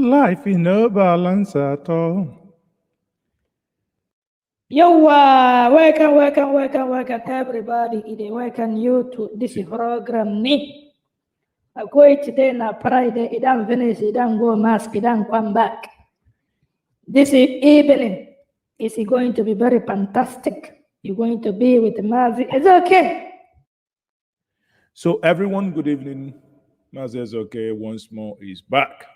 Life is no balance at all. Yo, welcome everybody. Welcome you to this program. I go today na Friday. It don't finish. It don't go mask. It don't come back. This evening is going to be very fantastic. You're going to be with Mazi. It's okay. So everyone, good evening. Mazi is okay. Once more is back.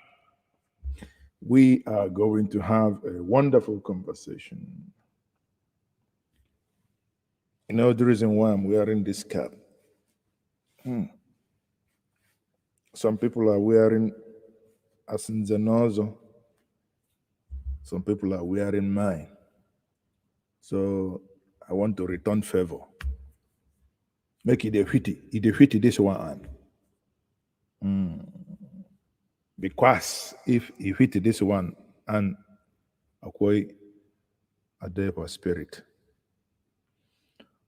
We are going to have a wonderful conversation. You know the reason why I'm wearing this cap? Some people are wearing Asinzanozo. Some people are wearing mine. So I want to return favor. Make it a hwitty this one. Because if you hit this one and acquire a day for spirit.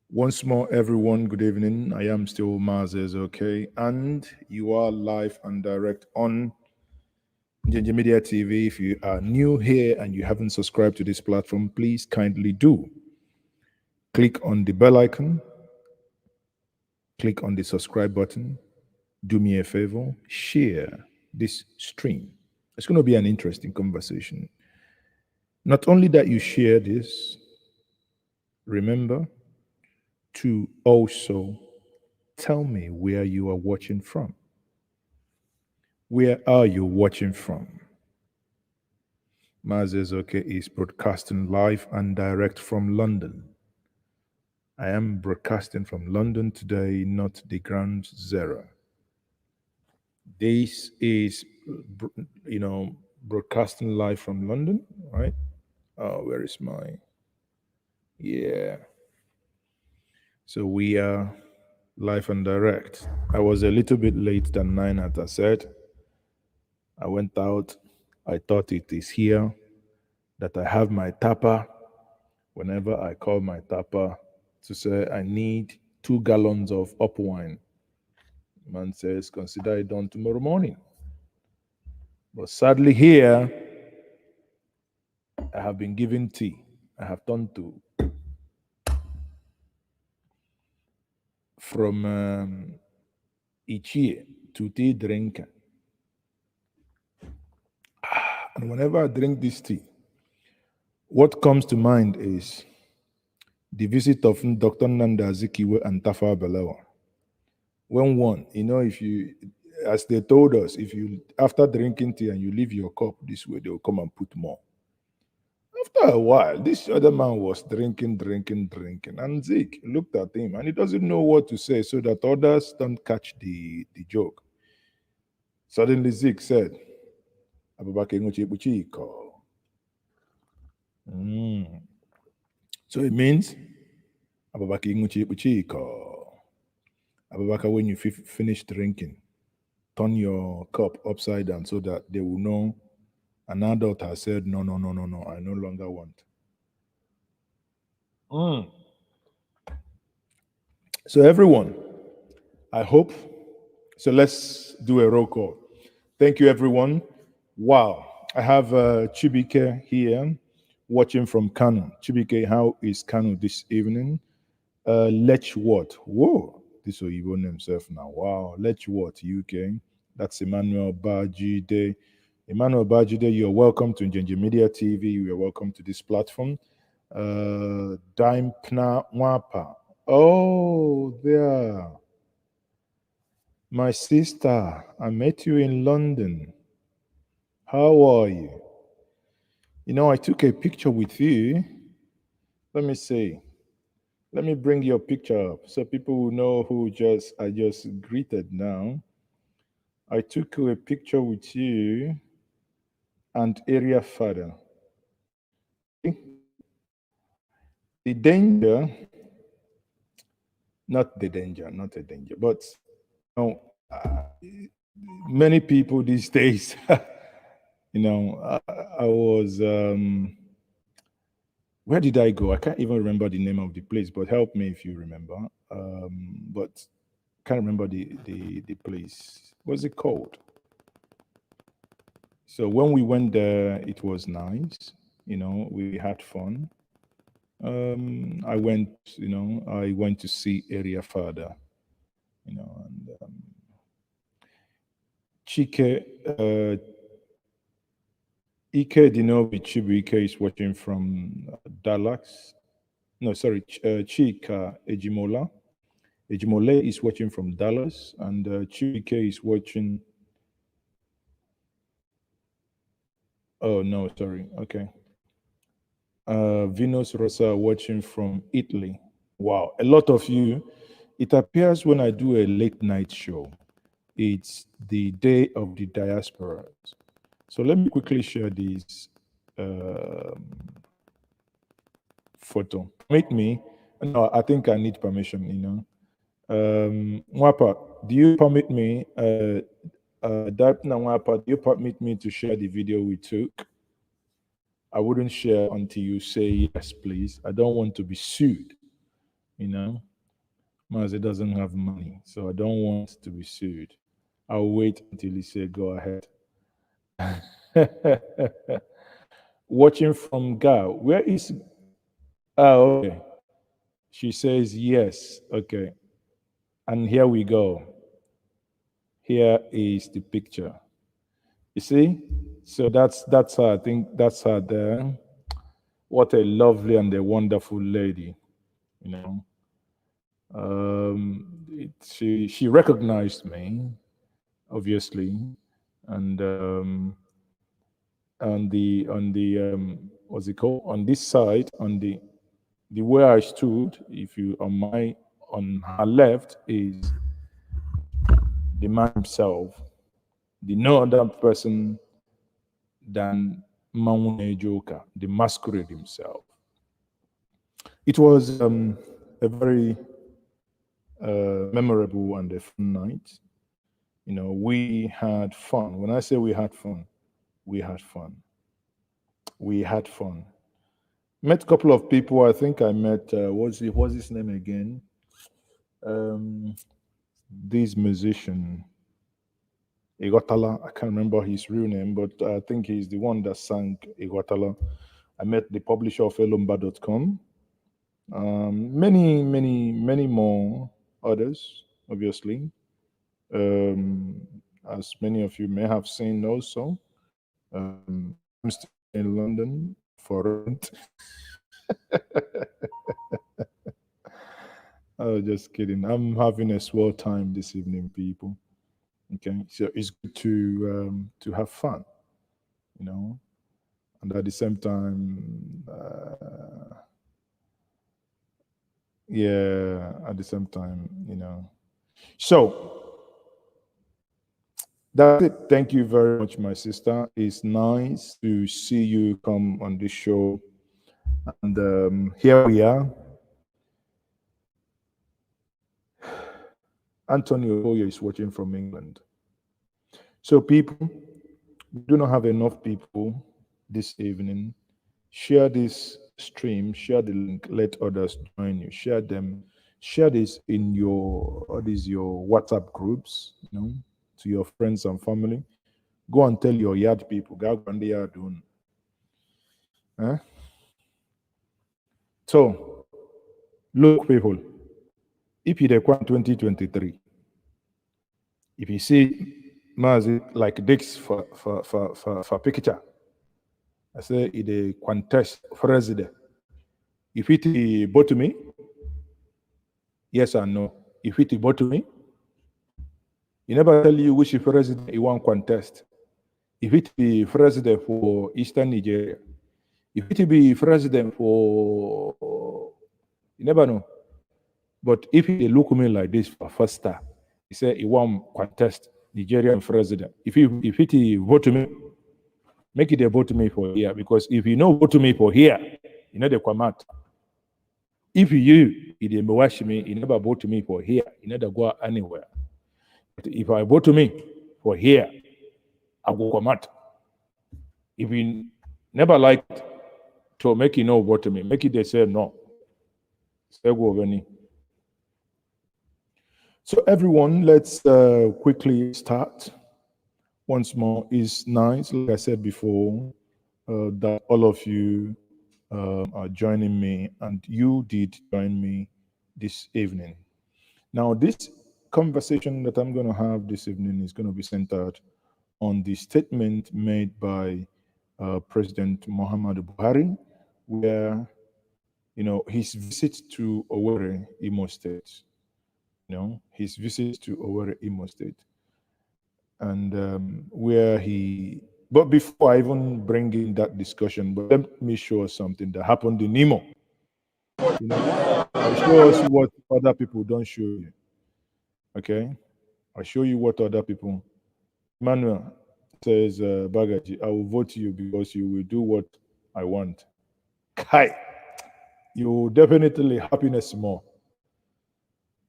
Once more, everyone, good evening. I am still Mazes, okay? And you are live and direct on Ginger Media TV. If you are new here and you haven't subscribed to this platform, please kindly do. Click on the bell icon. Click on the subscribe button. Do me a favor, share this stream. It's going to be an interesting conversation. Not only that you share this, remember to also tell me where you are watching from. Where are you watching from? Mazes okay is broadcasting live and direct from London. I am broadcasting from London today, not the Ground Zero. This is, broadcasting live from London, right? Oh, where is my? Yeah. So we are live and direct. I was a little bit late than 9, as I said. I went out. I thought it is here that I have my tapper. Whenever I call my tapper to say I need 2 gallons of up wine, man says, consider it done tomorrow morning. But sadly, here, I have been given tea. I have turned to from Ichie to tea drinker. And whenever I drink this tea, what comes to mind is the visit of Dr. Nanda Azikiwe and Tafa Balewa. When one, if you, as they told us, if you, after drinking tea and you leave your cup this way, they'll come and put more. After a while, this other man was drinking. And Zeke looked at him and he doesn't know what to say so that others don't catch the joke. Suddenly Zeke said, Abubakar Nguchi Buchiko. So it means Abubakar Nguchi Buchiko. Abubakar, when you finish drinking, turn your cup upside down so that they will know an adult has said, no, I no longer want. So everyone, I hope, so let's do a roll call. Thank you, everyone. Wow, I have Chibike here watching from Kano. Chibike, how is Kano this evening? Lech what? Whoa, this Oyibo himself now. Wow, Lech what, UK? That's Emmanuel Bajide. Emmanuel Bajide, you're welcome to Njenje Media TV. You're welcome to this platform. Dime Pna Wapa. Oh, there. My sister, I met you in London. How are you? I took a picture with you. Let me see. Let me bring your picture up so people will know who I just greeted now. I took a picture with you and area father. The danger, not a danger, but many people these days, I was, where did I go? I can't even remember the name of the place, but help me if you remember. But can't remember the place. What's it called? So when we went there, it was nice. We had fun. I went to see area father. And Chike, Ike Dinobi Chibuike is watching from Dallas. No, sorry, Chika Ejimola. Ejimole is watching from Dallas, and Chibuike is watching. Oh no, sorry. Okay. Venus Rosa watching from Italy. Wow, a lot of you. It appears when I do a late night show, it's the day of the diaspora. So let me quickly share this um photo. Permit me. No, I think I need permission. Mwapa, do you permit me? Mwapa, do you permit me to share the video we took? I wouldn't share until you say yes, please. I don't want to be sued. You know, Mazi doesn't have money, so I don't want to be sued. I'll wait until he say go ahead. Watching from Gal. Where is? Oh, okay. She says yes. Okay. And here we go. Here is the picture. You see? So that's her. I think that's her there. What a lovely and a wonderful lady. You know. She recognized me, obviously, and what's it called, on this side, on the where I stood, if you on her left is the man himself, the no other person than Maune Joka, the masquerade himself. It was a very memorable and a fun night. We had fun. When I say we had fun, we had fun. We had fun. Met a couple of people. I think I met what's his name again? This musician, Igotala. I can't remember his real name, but I think he's the one that sang Igotala. I met the publisher of elumba.com. Many more others, obviously. As many of you may have seen also. I'm still in London for rent. Oh, just kidding. I'm having a swell time this evening, people. Okay, so it's good to have fun, and at the same time, yeah, at the same time, So that's it. Thank you very much, my sister. It's nice to see you come on this show, and here we are. Antonio Oyo is watching from England. So, people, we do not have enough people this evening. Share this stream, share the link, let others join you. Share them, share this in your WhatsApp groups, to your friends and family. Go and tell your yard people, go and they are doing. Huh? So, look, people, if you're 2023, if you see Mazi like this for picture, I say it a contest president. If it vote me, yes or no. If it vote me, he never tell you which president you want contest. If it be president for Eastern Nigeria, if it be president for, you never know. But if he look me like this for first time, he say he want contest Nigerian president. If it vote me, make it a vote me for here, because if you know vote me for here, you know they come out. If you didn't watch me, you never vote me for here, you never go anywhere. But if I vote me for here, I will come out. If you never like to make you know vote me, make it they say no. Say go over. So everyone, let's quickly start. once more, it's nice, like I said before, that all of you are joining me, and you did join me this evening. Now, this conversation that I'm going to have this evening is going to be centered on the statement made by President Muhammadu Buhari, where his visit to Owerri, Imo State. His visit to Owerri, Imo State, and where he. But before I even bring in that discussion, but let me show us something that happened in Imo. I'll show us what other people don't show you. Okay, I'll show you what other people. Emmanuel says, Bagaji, I will vote you because you will do what I want. Kai, you definitely happiness more.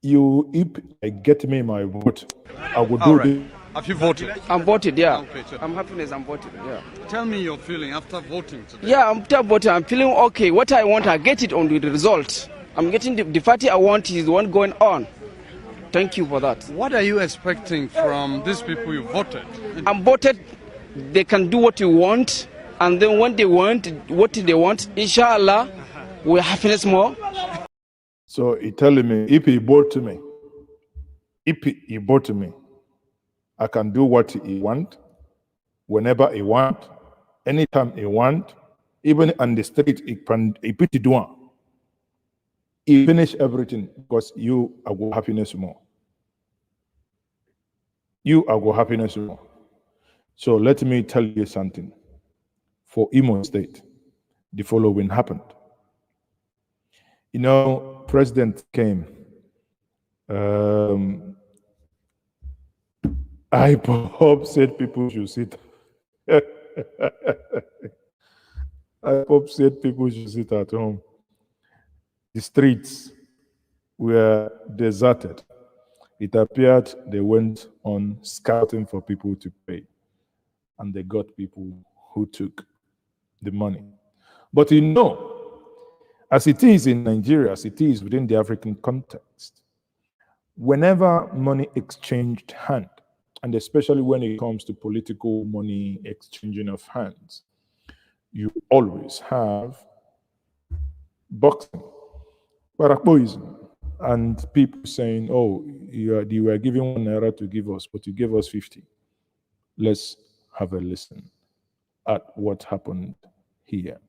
You, if I get me my vote, I will do this. Have you voted? I'm voted, yeah. Okay, so I'm happiness, I'm voted, yeah. tell me your feeling after voting today. Yeah, after voting, I'm feeling okay. What I want, I get it on the result. I'm getting the party I want is the one going on. Thank you for that. What are you expecting from these people you voted? I'm voted, they can do what you want, and then when they want, what they want, inshallah, we'll happiness more. So he telling me, if he vote me, I can do what he want, whenever he want, anytime he want, even on the street, he put it down. He finish everything because you are go happiness more. You are go happiness more. So let me tell you something. For Imo State, the following happened. President came. IPOP said people should sit. IPOP said people should sit at home. The streets were deserted. It appeared they went on scouting for people to pay, and they got people who took the money. But as it is in Nigeria, as it is within the African context, whenever money exchanged hand, and especially when it comes to political money exchanging of hands, you always have boxing, parapoism, and people saying, oh, you were giving 1 naira to give us, but you gave us 50. Let's have a listen at what happened here.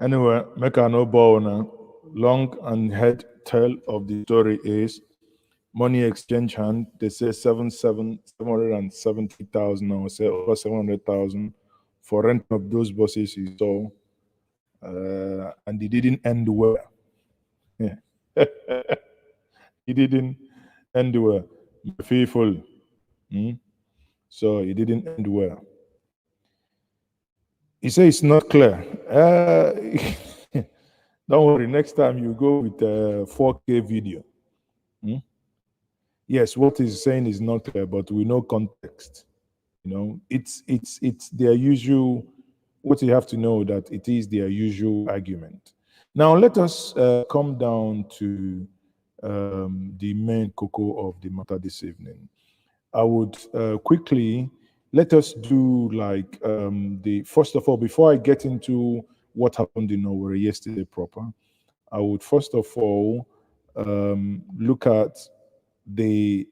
Anyway, make a no ball now. Long and head tell of the story is money exchange hand. They say 770,000 or say over 700,000 for rent of those buses he saw, and it didn't end well. Yeah. It didn't end well. Faithful. So it didn't end well. He says it's not clear. Don't worry, next time you go with a 4K video. Yes, what he's saying is not clear, but we know context. It's their usual, what you have to know that it is their usual argument. Now let us come down to the main cocoa of the matter this evening. I would quickly let us do like first of all, before I get into what happened in Owerri yesterday proper, I would first of all look at the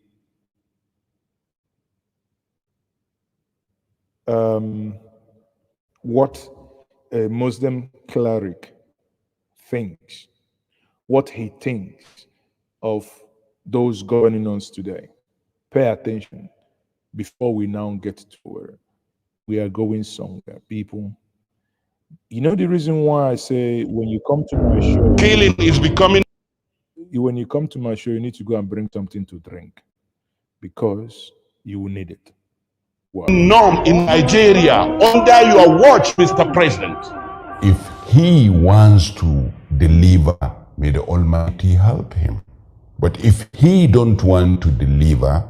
what a Muslim cleric thinks, what he thinks of those governing us today. Pay attention. before we now get to where we are going somewhere. People, you know the reason why I say when you come to my show, Killing is becoming when you come to my show, you need to go and bring something to drink because you will need it. Wow. norm in Nigeria under your watch, Mr. President. If he wants to deliver, may the Almighty help him. But if he don't want to deliver,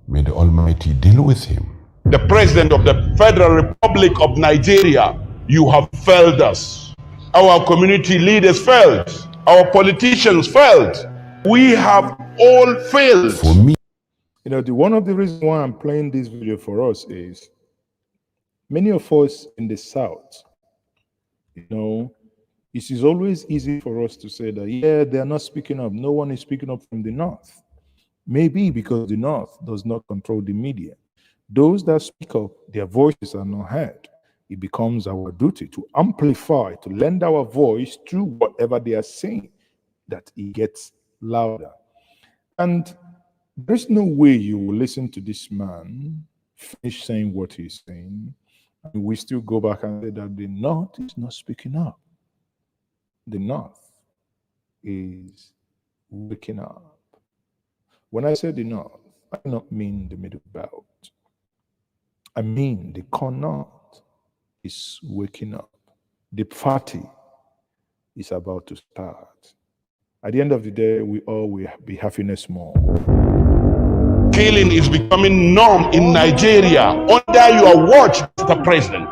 may the Almighty deal with him. The President of the Federal Republic of Nigeria, you have failed us. Our community leaders failed. Our politicians failed. We have all failed. For me, You know, one of the reasons why I'm playing this video for us is many of us in the South, you know, it is always easy for us to say that, yeah, they're not speaking up. No one is speaking up from the North. Maybe because the North does not control the media. Those that speak up, their voices are not heard. It becomes our duty to amplify, to lend our voice to whatever they are saying, that it gets louder. And there's no way you will listen to this man finish saying what he's saying, and we still go back and say that the North is not speaking up. The North is waking up. When I say the North, I do not mean the Middle Belt. I mean the core North is waking up. The party is about to start. At the end of the day, we all will be happiness more. Killing is becoming norm in Nigeria under your watch, Mr. President.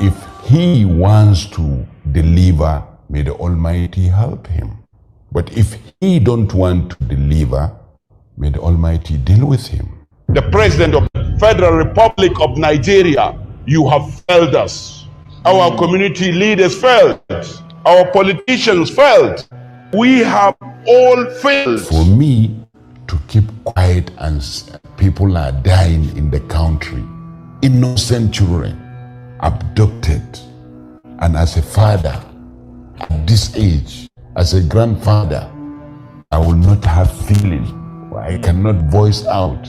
if he wants to deliver, may the Almighty help him. But if he don't want to deliver, may the Almighty deal with him. The President of the Federal Republic of Nigeria, you have failed us. Our community leaders failed. Our politicians failed. We have all failed. For me to keep quiet and people are dying in the country, innocent children abducted, and as a father at this age, as a grandfather, I will not have feeling. I cannot voice out.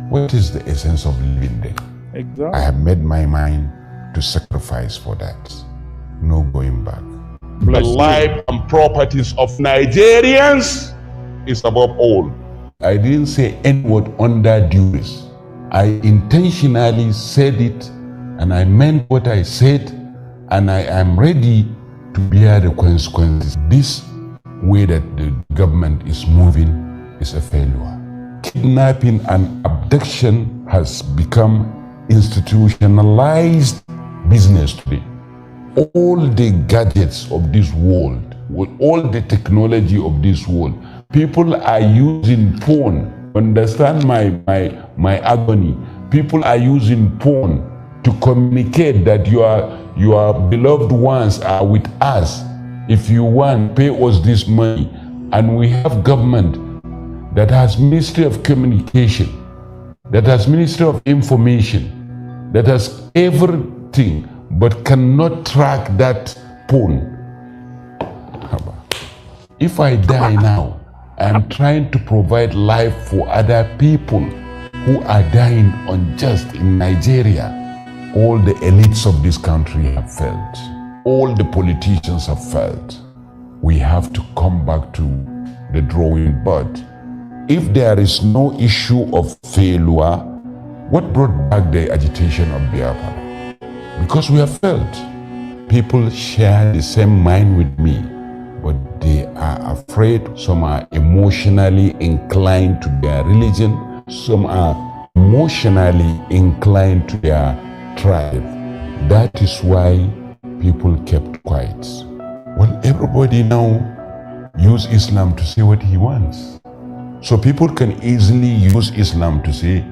What is the essence of living then? Exactly. I have made my mind to sacrifice for that. No going back. The life and properties of Nigerians is above all. I didn't say any word under duress. I intentionally said it, and I meant what I said, and I am ready to bear the consequences. This way that the government is moving is a failure. Kidnapping and abduction has become institutionalized business today. All the gadgets of this world, with all the technology of this world, people are using porn. Understand my agony. People are using porn to communicate that your beloved ones are with us. If you want, pay us this money. And we have government that has Ministry of Communication, that has Ministry of Information, that has everything, but cannot track that porn. If I die now, I am trying to provide life for other people who are dying unjust in Nigeria. All the elites of this country have failed. All the politicians have failed. We have to come back to the drawing board. If there is no issue of failure, what brought back the agitation of Biafra? Because we have failed. People share the same mind with me, but they are afraid. Some are emotionally inclined to their religion. Some are emotionally inclined to their tribe. That is why people kept quiet. Well, everybody now use Islam to say what he wants. So people can easily use Islam to say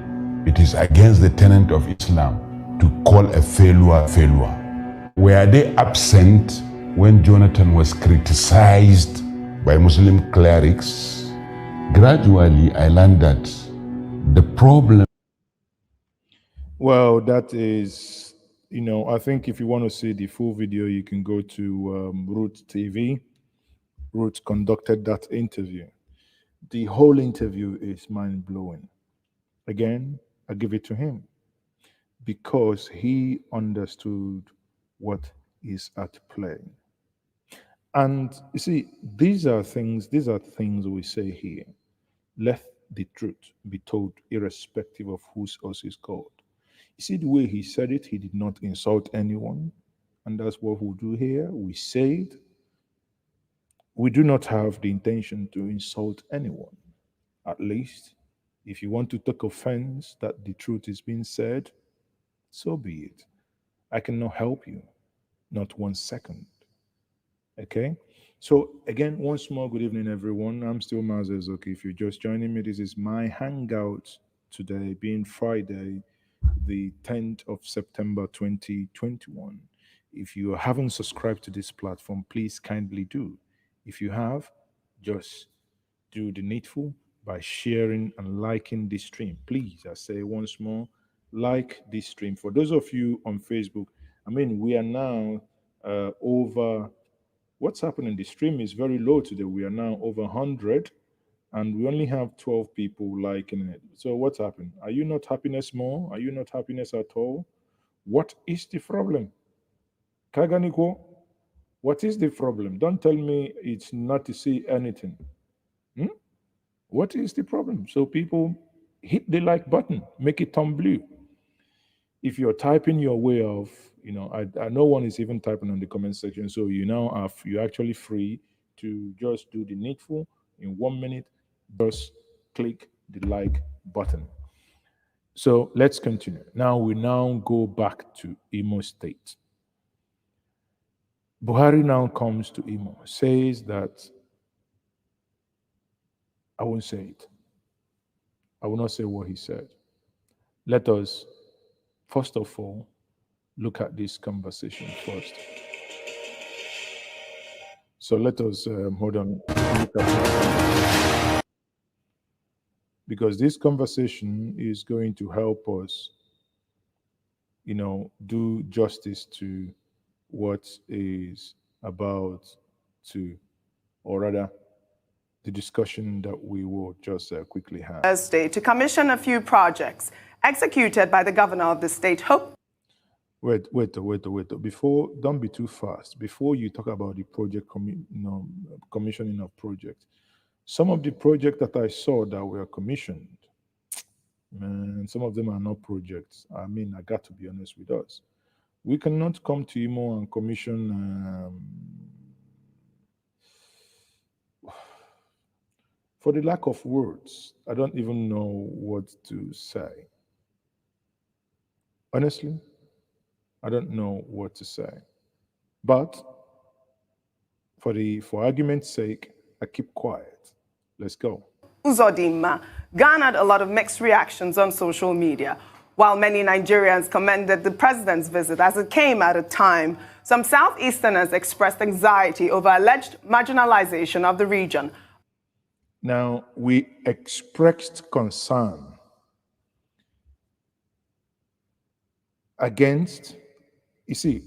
it is against the tenet of Islam to call a failure. Were they absent when Jonathan was criticized by Muslim clerics? Gradually, I learned that the problem. Well, that is, I think if you want to see the full video, you can go to Root TV. Root conducted that interview. The whole interview is mind-blowing. Again, I give it to him because he understood what is at play. And you see, these are things we say here. Let the truth be told, irrespective of whose us is called. You see the way he said it, he did not insult anyone. And that's what we do here. We say it. We do not have the intention to insult anyone. At least, if you want to take offense that the truth is being said, so be it. I cannot help you, not 1 second. Okay? So, again, once more, good evening, everyone. I'm still Mazes. Okay, if you're just joining me, this is my Hangout today, being Friday, the 10th of September 2021. If you haven't subscribed to this platform, please kindly do. If you have, just do the needful by sharing and liking this stream. Please, I say once more, like this stream. For those of you on Facebook, I mean, we are now over, what's happening? The stream is very low today. We are now over 100 and we only have 12 people liking it. So what's happened? Are you not happiness more? Are you not happiness at all? What is the problem? Kaganiko, what is the problem? Don't tell me it's not to see anything. What is the problem? So people hit the like button, make it turn blue. If you're typing your way of, I no one is even typing on the comment section. So you're actually free to just do the needful in 1 minute. Just click the like button. So let's continue. Now we go back to Imo State. Buhari now comes to Imo, says that, I won't say it. I will not say what he said. Let us, first of all, look at this conversation first. So let us, hold on, look at it. Because this conversation is going to help us, do justice to what is about to, or rather, the discussion that we will just quickly have. Thursday to commission a few projects executed by the governor of the state. Wait. Before, don't be too fast. Before you talk about the project, commissioning of projects, some of the projects that I saw that were commissioned, man, some of them are not projects. I mean, I got to be honest with us. We cannot come to Imo and commission. For the lack of words, I don't even know what to say. Honestly, I don't know what to say. But for argument's sake, I keep quiet. Let's go. Uzodinma garnered a lot of mixed reactions on social media. While many Nigerians commended the president's visit as it came at a time, some Southeasterners expressed anxiety over alleged marginalization of the region. Now, we expressed concern against, you see,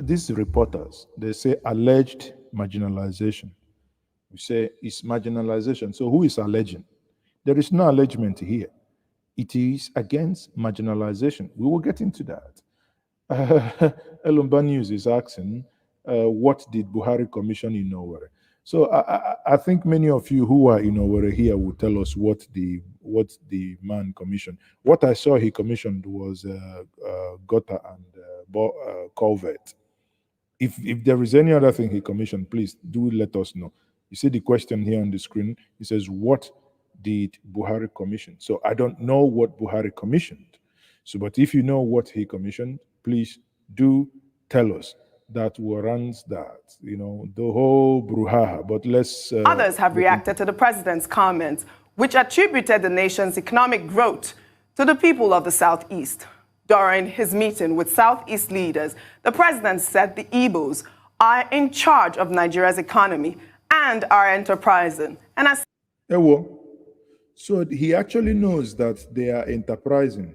these reporters, they say alleged marginalization. We say it's marginalization. So who is alleging? There is no allegement here. It is against marginalization. We will get into that. Elumba News is asking, what did Buhari commission in Owerri? So I think many of you who are in Owerri here will tell us what the man commissioned. What I saw he commissioned was gutter and culvert. If there is any other thing he commissioned, please do let us know. You see the question here on the screen. It says, what did Buhari commission? So I don't know what Buhari commissioned. So, but if you know what he commissioned, please do tell us. That warrants that, the whole brouhaha. But let's... Others have reacted to the president's comments, which attributed the nation's economic growth to the people of the Southeast. During his meeting with Southeast leaders, the president said the Igbos are in charge of Nigeria's economy and are enterprising. And as so he actually knows that they are enterprising.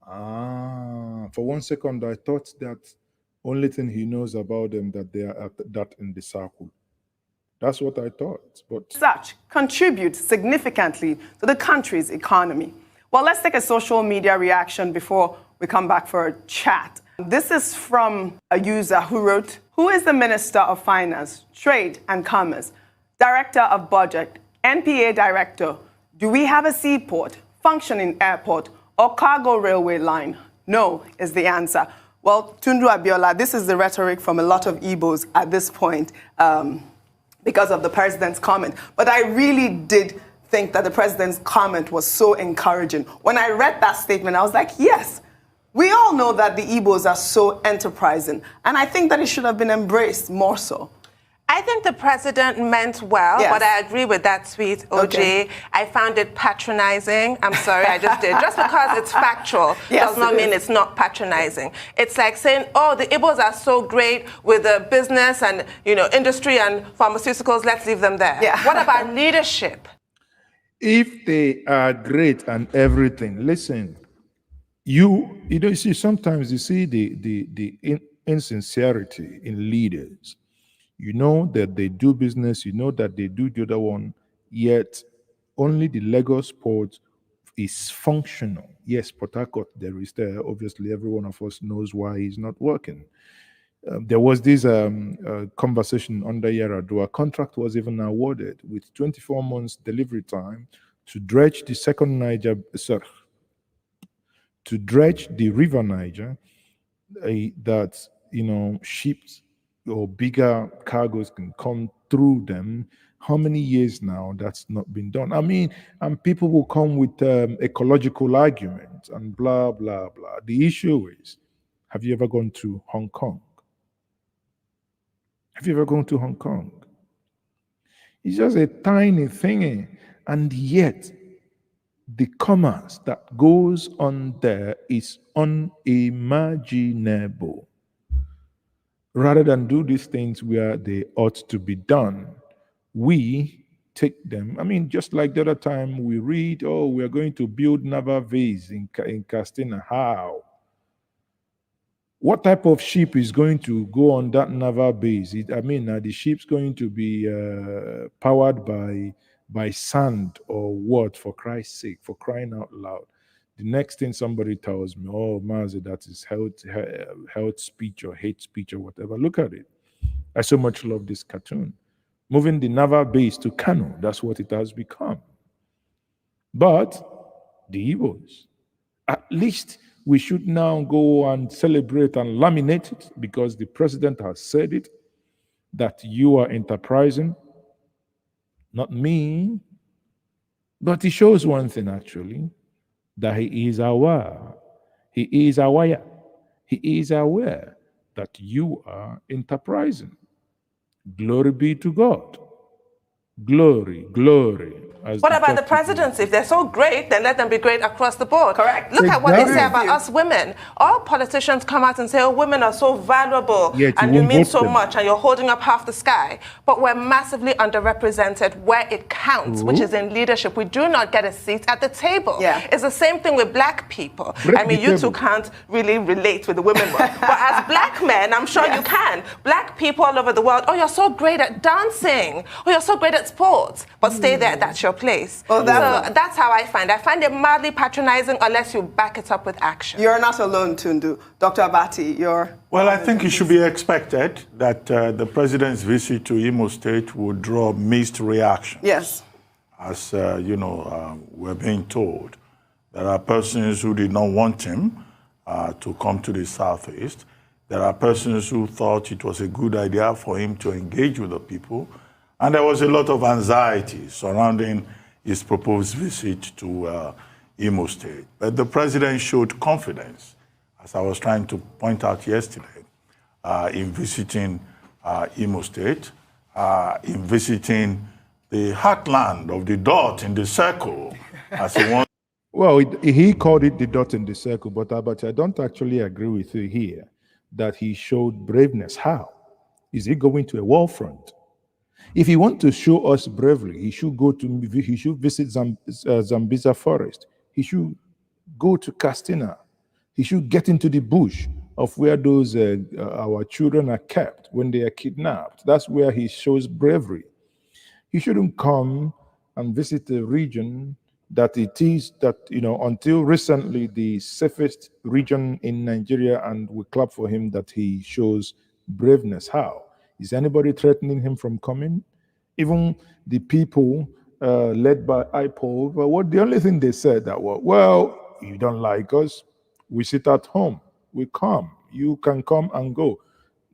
For 1 second, I thought that only thing he knows about them that they are at that in the circle. That's what I thought. But such contribute significantly to the country's economy. Well, let's take a social media reaction before we come back for a chat. This is from a user who wrote, "Who is the Minister of Finance, Trade and Commerce, Director of Budget, NPA Director? Do we have a seaport, functioning airport, or cargo railway line? No," is the answer. Well, Tundu Abiola, this is the rhetoric from a lot of Igbos at this point because of the president's comment. But I really did think that the president's comment was so encouraging. When I read that statement, I was like, yes, we all know that the Igbos are so enterprising. And I think that it should have been embraced more so. I think the president meant well, Yes. but I agree with that tweet, OJ. Okay. I found it patronizing. I'm sorry, I just did. Just because it's factual Yes, does not it mean is. it's not patronizing. It's like saying, oh, the Igbos are so great with the business and, industry and pharmaceuticals, let's leave them there. Yeah. What about leadership? If they are great and everything, listen, you see, sometimes you see the insincerity in leaders. You know that they do business, you know that they do the other one, yet only the Lagos port is functional. Yes, Port Harcourt, there is there. Obviously, every one of us knows why he's not working. There was this conversation under Yaradua. Contract was even awarded with 24 months delivery time to dredge the second Niger, to dredge the river Niger, that ships or bigger cargoes can come through them. How many years now that's not been done? I mean, and people will come with ecological arguments and blah, blah, blah. The issue is, have you ever gone to Hong Kong? Have you ever gone to Hong Kong? It's just a tiny thingy, and yet the commerce that goes on there is unimaginable. Rather than do these things where they ought to be done, we take them. I mean, just like the other time we read, oh, we are going to build naval base in Castina. How? What type of ship is going to go on that naval base? Are the ships going to be powered by sand or what, for Christ's sake, for crying out loud? The next thing somebody tells me, oh, Mazi, that is health speech or hate speech or whatever. Look at it. I so much love this cartoon. Moving the naval base to Kano, that's what it has become. But the Igbos, at least we should now go and celebrate and laminate it, because the president has said it, that you are enterprising, not me. But it shows one thing, actually, that he is aware. He is aware. He is aware that you are enterprising. Glory be to God. Glory, glory. What about the presidents? If they're so great, then let them be great across the board. Correct. Look at what they say Exactly. about us women. All politicians come out and say, oh, women are so valuable, Yet you and you won't mean vote so them. much, and you're holding up half the sky. But we're massively underrepresented where it counts, which is in leadership. We do not get a seat at the table. Yeah. It's the same thing with black people. Break I mean, the you table. two can't really relate with the women one. But as black men, I'm sure you can. Black people all over the world, oh, you're so great at dancing. Oh, you're so great at sports. But stay there, that's your place. Oh, So that's how I find it mildly patronizing unless you back it up with action. You're not alone, Tundu. Dr. Abati, you're... Well, I think it should be expected that the president's visit to Imo State would draw mixed reaction. Yes. As we're being told, there are persons who did not want him to come to the Southeast. There are persons who thought it was a good idea for him to engage with the people. And there was a lot of anxiety surrounding his proposed visit to Imo State. But the president showed confidence, as I was trying to point out yesterday, in visiting Imo State, in visiting the heartland of the dot in the circle, as he wants. Well, he called it the dot in the circle, but I don't actually agree with you here that he showed braveness. How? Is he going to a war front? If he wants to show us bravery, he should visit Zambiza Forest. He should go to Castina. He should get into the bush of where those our children are kept when they are kidnapped. That's where he shows bravery. He shouldn't come and visit a region that it is that, until recently, the safest region in Nigeria, and we clap for him that he shows braveness. How? Is anybody threatening him from coming? Even the people led by IPOL, well, the only thing they said that was, well, you don't like us, we sit at home, we come, you can come and go,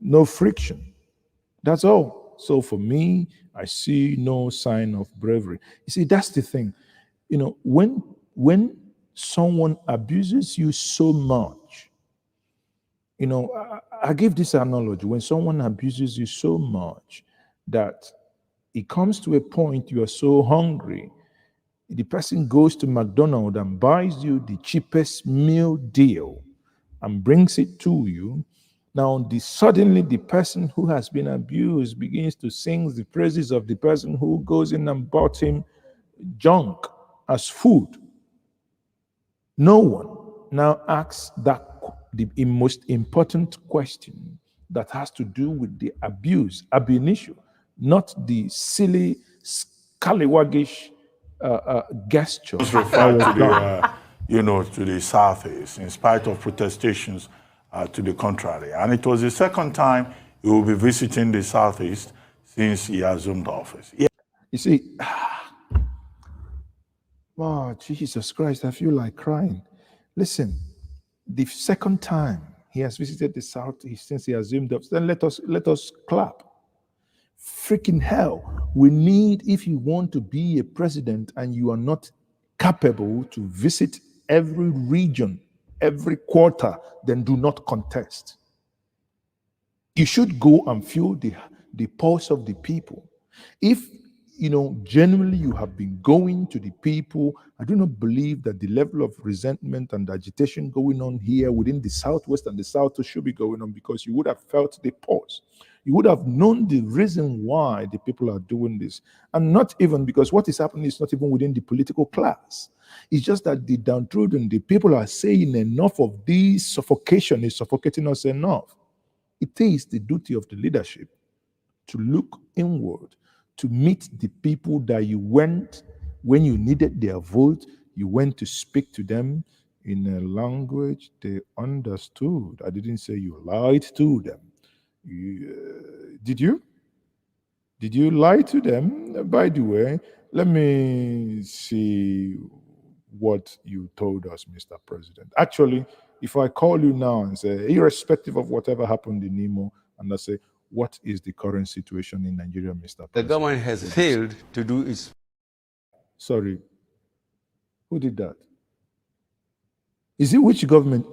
no friction. That's all. So for me, I see no sign of bravery. You see, that's the thing. When someone abuses you so much, I give this analogy. When someone abuses you so much that it comes to a point you are so hungry, the person goes to McDonald's and buys you the cheapest meal deal and brings it to you. Now, suddenly the person who has been abused begins to sing the praises of the person who goes in and bought him junk as food. No one now asks the most important question that has to do with the abuse, ab initio, not the silly, scallywaggish gesture. Referred to the Southeast, in spite of protestations to the contrary. And it was the second time he will be visiting the Southeast since he assumed office. Yeah. You see, oh, Jesus Christ, I feel like crying. Listen, the second time he has visited the Southeast since he assumed office, then let us clap. Freaking hell. We need, if you want to be a president and you are not capable to visit every region, every quarter, then do not contest. You should go and feel the pulse of the people. If genuinely you have been going to the people, I do not believe that the level of resentment and agitation going on here within the Southwest and the South should be going on, because you would have felt the pulse. You would have known the reason why the people are doing this. And not even because what is happening is not even within the political class. It's just that the downtrodden, the people are saying enough of this suffocation is suffocating us enough. It is the duty of the leadership to look inward, to meet the people that you went, when you needed their vote, you went to speak to them in a language they understood. I didn't say you lied to them. Did you? Did you lie to them? By the way, let me see what you told us, Mr. President. Actually, if I call you now and say, irrespective of whatever happened in Nemo, and I say, what is the current situation in Nigeria, Mr. President? The government has failed to do its... Sorry, who did that? Is it which government?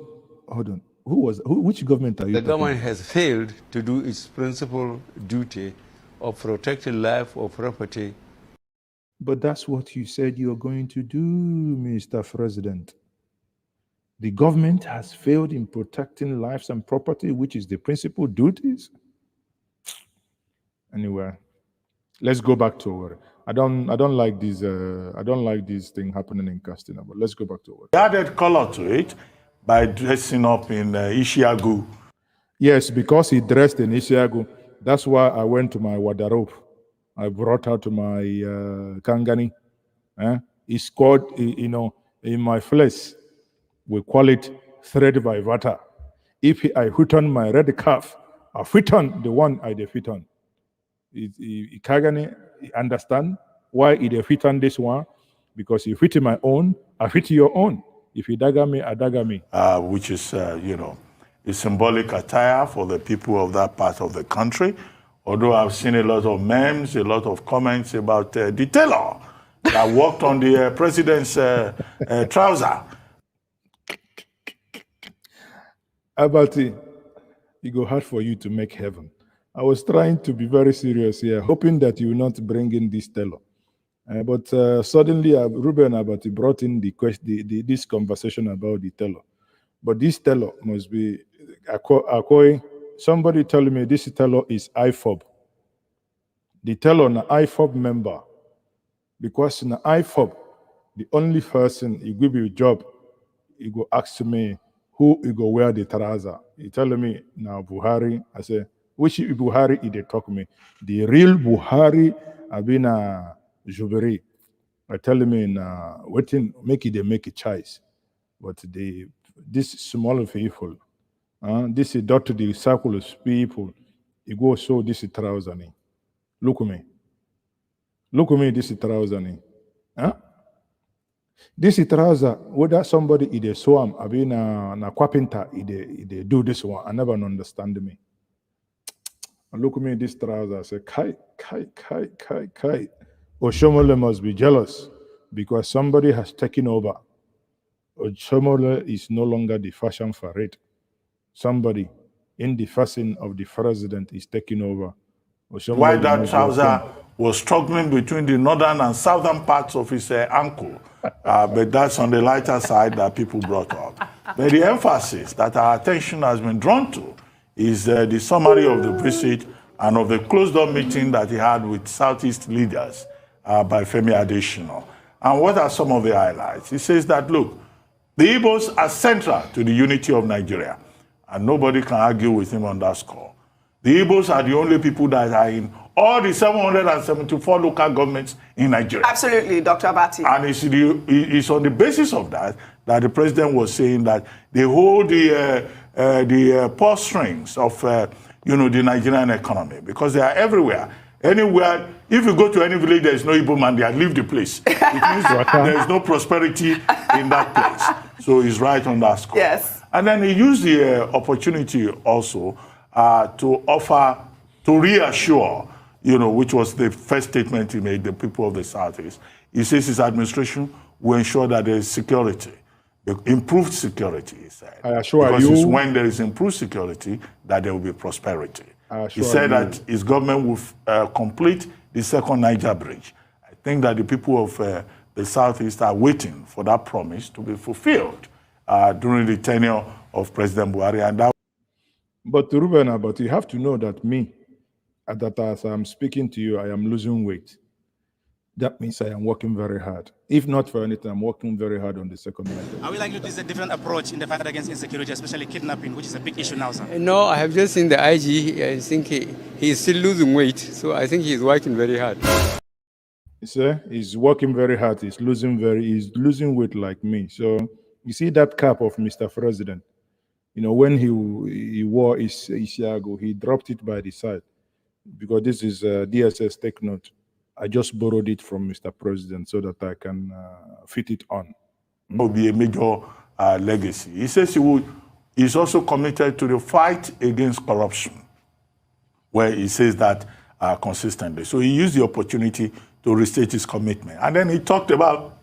Hold on. Which government are you? The government has failed to do its principal duty of protecting life or property. But that's what you said you're going to do, Mr. President. The government has failed in protecting lives and property, which is the principal duties. Anyway, let's go back to Owerri. I don't like this. I don't like this thing happening in Castina. But let's go back to Owerri. He added color to it by dressing up in Ishiagu. Yes, because he dressed in Ishiagu. That's why I went to my wardrobe. I brought out my Kangani. He scored, in my flesh. We call it thread by vata. If I fit on my red calf, I fit on the one I fit on. Kagani understand why he fit on this one? Because he fit in my own, I fit your own. If you dagger me, I dagger me. Which is, a symbolic attire for the people of that part of the country. Although I've seen a lot of memes, a lot of comments about the tailor that worked on the president's trouser. Abati, it go hard for you to make heaven. I was trying to be very serious here, hoping that you will not bring in this tailor. But suddenly, Ruben Abati brought in this conversation about the tailor. But this tailor must be, somebody telling me this tailor is IFOB. The tailor is an IFOB member. Because in the IFOB, the only person he give you a job, he go ask me who he go wear the trouser. He telling me now Buhari. I say, which Buhari he they talk me? The real Buhari have been a Juberi. I tell me waiting make it they make a choice, but this small people, this is dot to the circle of people. You go show this is trouser. Look at me. Look at me. This is trouser. Huh? This is trouser. Whether somebody either so I mean na carpenter they do this one. I never understand me. And look at me, this trouser. I say, kai. Oshomole must be jealous because somebody has taken over. Oshomole is no longer the fashion for it. Somebody in the fashion of the president is taking over. Oshomole Why that trouser was struggling between the northern and southern parts of his ankle. But that's on the lighter side that people brought up. But the emphasis that our attention has been drawn to is the summary of the visit and of the closed-door meeting that he had with Southeast leaders by Femi Adesina. And what are some of the highlights? He says that, look, the Igbos are central to the unity of Nigeria, and nobody can argue with him on that score. The Igbos are the only people that are in all the 774 local governments in Nigeria. Absolutely, Dr. Abati. And it's on the basis of that the president was saying that they hold the purse strings of the Nigerian economy because they are everywhere. Anywhere, if you go to any village, there is no Igbo man there, leave the place. It means there is no prosperity in that place. So he's right on that score. Yes. And then he used the opportunity also to offer, to reassure, which was the first statement he made, the people of the Southeast. He says his administration will ensure that there is security, improved security, he said. I assure because you. it's when there is improved security that there will be prosperity. He said that his government will complete the second Niger bridge. I think that the people of the Southeast are waiting for that promise to be fulfilled during the tenure of President Buhari. And but Ruben, but you have to know that that as I'm speaking to you, I am losing weight. That means I am working very hard. If not for anything, I'm working very hard on the second Niger. Are we likely to use a different approach in the fight against insecurity, especially kidnapping, which is a big issue now, sir? No, I have just seen the IG. I think he is still losing weight. So I think he's working very hard. He's working very hard. He's losing weight like me. So you see that cap of Mr. President. When he wore his Isiago, he dropped it by the side because this is DSS take note. I just borrowed it from Mr. President so that I can fit it on. It will be a major legacy. He says he's also committed to the fight against corruption, where he says that consistently. So he used the opportunity to restate his commitment. And then he talked about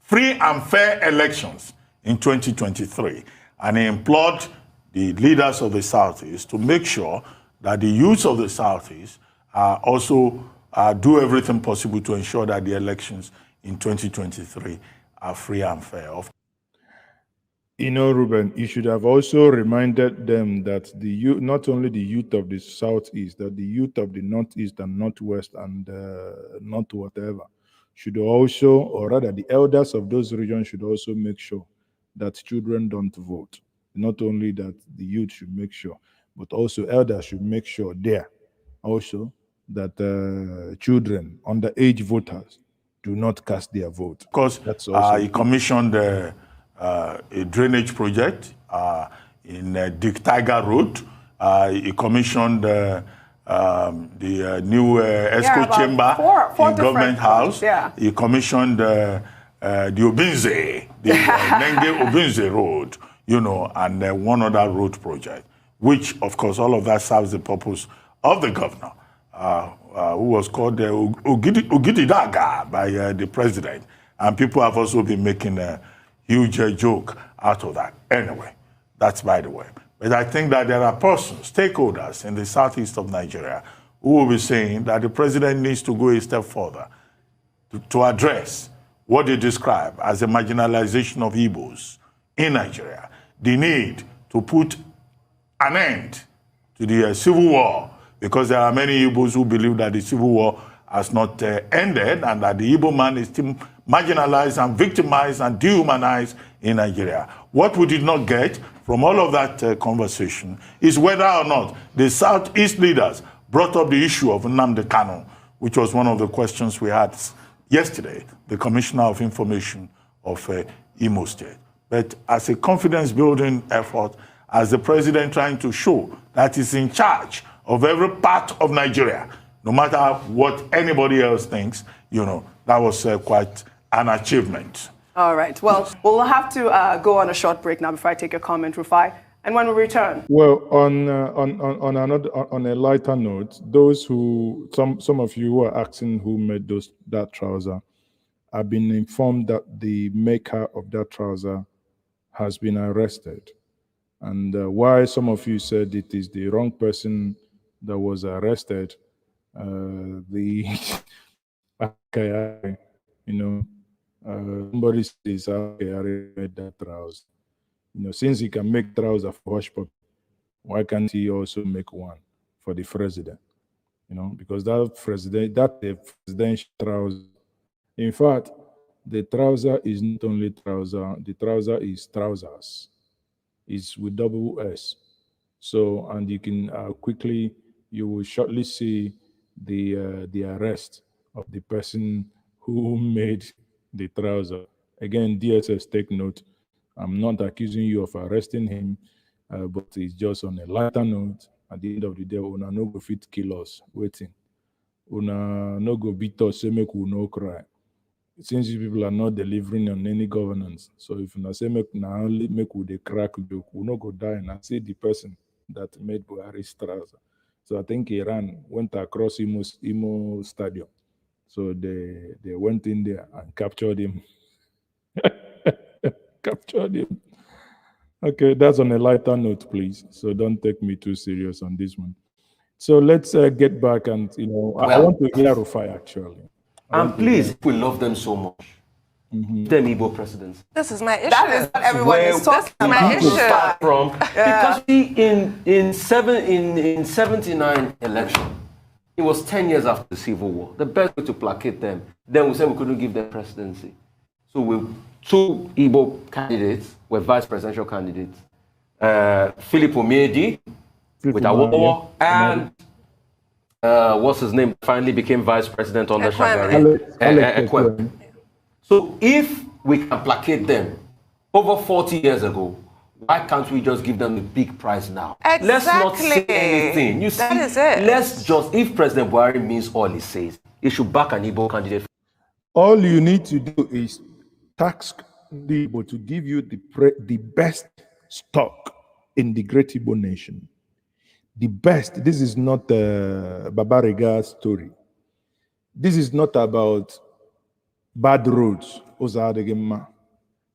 free and fair elections in 2023. And he implored the leaders of the Southeast to make sure that the youth of the Southeast also do everything possible to ensure that the elections in 2023 are free and fair. Ruben, you should have also reminded them that not only the youth of the Southeast, that the youth of the Northeast and Northwest and North whatever should also, or rather the elders of those regions should also make sure that children don't vote. Not only that the youth should make sure, but also elders should make sure there also that children, underage voters, do not cast their vote. Because he commissioned a drainage project in Dick Tiger Road. He commissioned the new ESCO chamber in Government House. Yeah. He commissioned the Obinze, the Nenge Obinze Road, and one other road project, which, of course, all of that serves the purpose of the governor, who was called Ogididaga by the president. And people have also been making a huge joke out of that. Anyway, that's by the way. But I think that there are persons, stakeholders in the southeast of Nigeria, who will be saying that the president needs to go a step further to address what they describe as the marginalization of Igbos in Nigeria, the need to put an end to the civil war, because there are many Igbos who believe that the civil war has not ended and that the Igbo man is still marginalized and victimized and dehumanized in Nigeria. What we did not get from all of that conversation is whether or not the Southeast leaders brought up the issue of Nnamdi Kanu, which was one of the questions we had yesterday, the Commissioner of Information of Imo State. But as a confidence-building effort, as the president trying to show that he's in charge of every part of Nigeria, no matter what anybody else thinks, that was quite an achievement. All right. Well, we'll have to go on a short break now before I take your comment, Rufai. And when we return, well, on a lighter note, those who some of you who are asking who made that trouser, I've been informed that the maker of that trouser has been arrested, and why some of you said it is the wrong person that was arrested, somebody says I made that trouser. Since he can make trousers for hush puppy, why can't he also make one for the president? Because that presidential trouser. In fact, the trouser is not only trouser. The trouser is trousers. It's with double S. So, and you can you will shortly see the arrest of the person who made the trouser. Again, DSS, take note. I'm not accusing you of arresting him, but it's just on a lighter note. At the end of the day, una no go fit kill us. Waiting. Una no go beat us, say make we no cry. Since you people are not delivering on any governance, so if una say make we dey crack joke, we no go die. And I see the person that made Buhari's trouser. So I think Iran went across Imo Stadium. So they went in there and captured him. Captured him. Okay, that's on a lighter note, please. So don't take me too serious on this one. So let's get back and, I want to hear Rufai actually. And please, we love them so much. Them Igbo presidents. This is my issue. That is what everyone is talking about. This is my issue. Start from because in 79 election, it was 10 years after the Civil War. The best way to placate them, then we said we couldn't give them presidency. So we two Igbo candidates were vice presidential candidates. Philip Omiedi with Awowo and what's his name finally became vice president under Shagari. So if we can placate them over 40 years ago, why can't we just give them the big prize now? Exactly. Let's not say anything. You see, that is it. Let's just, if President Buhari means all he says, he should back an Igbo candidate. All you need to do is task the Igbo to give you the best stock in the great Igbo nation. The best. This is not a Babariga story. This is not about bad roads.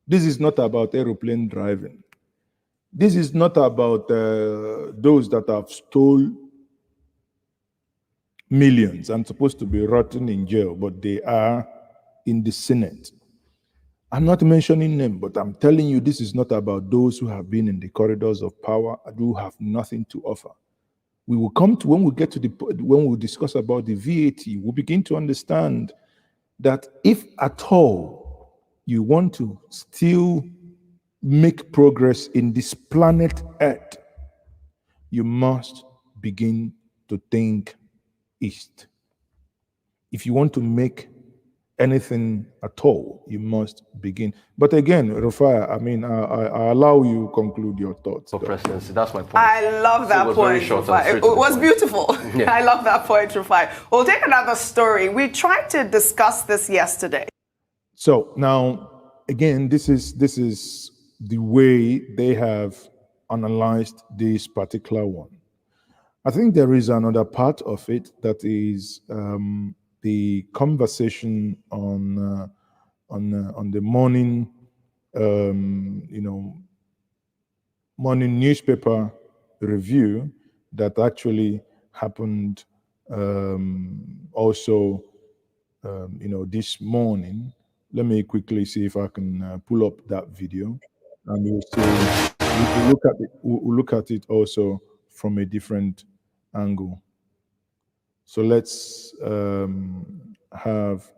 This is not about aeroplane driving. This is not about those that have stolen millions and supposed to be rotting in jail, but they are in the Senate. I'm not mentioning them, but I'm telling you, this is not about those who have been in the corridors of power and who have nothing to offer. We will come to, when we discuss about the VAT, we'll begin to understand that if at all you want to still make progress in this planet Earth, you must begin to think east. If you want to make anything at all, you must begin. But again, Rufai, I allow you conclude your thoughts. For presidency, that's my point. I love that point, Rufai. It was beautiful. Yeah. I love that point, Rufai. We'll take another story. We tried to discuss this yesterday. So now, again, this is the way they have analyzed this particular one. I think there is another part of it that is the conversation on the morning, morning newspaper review that actually happened also, this morning. Let me quickly see if I can pull up that video, and you'll see. We'll look at it also from a different angle. So let's have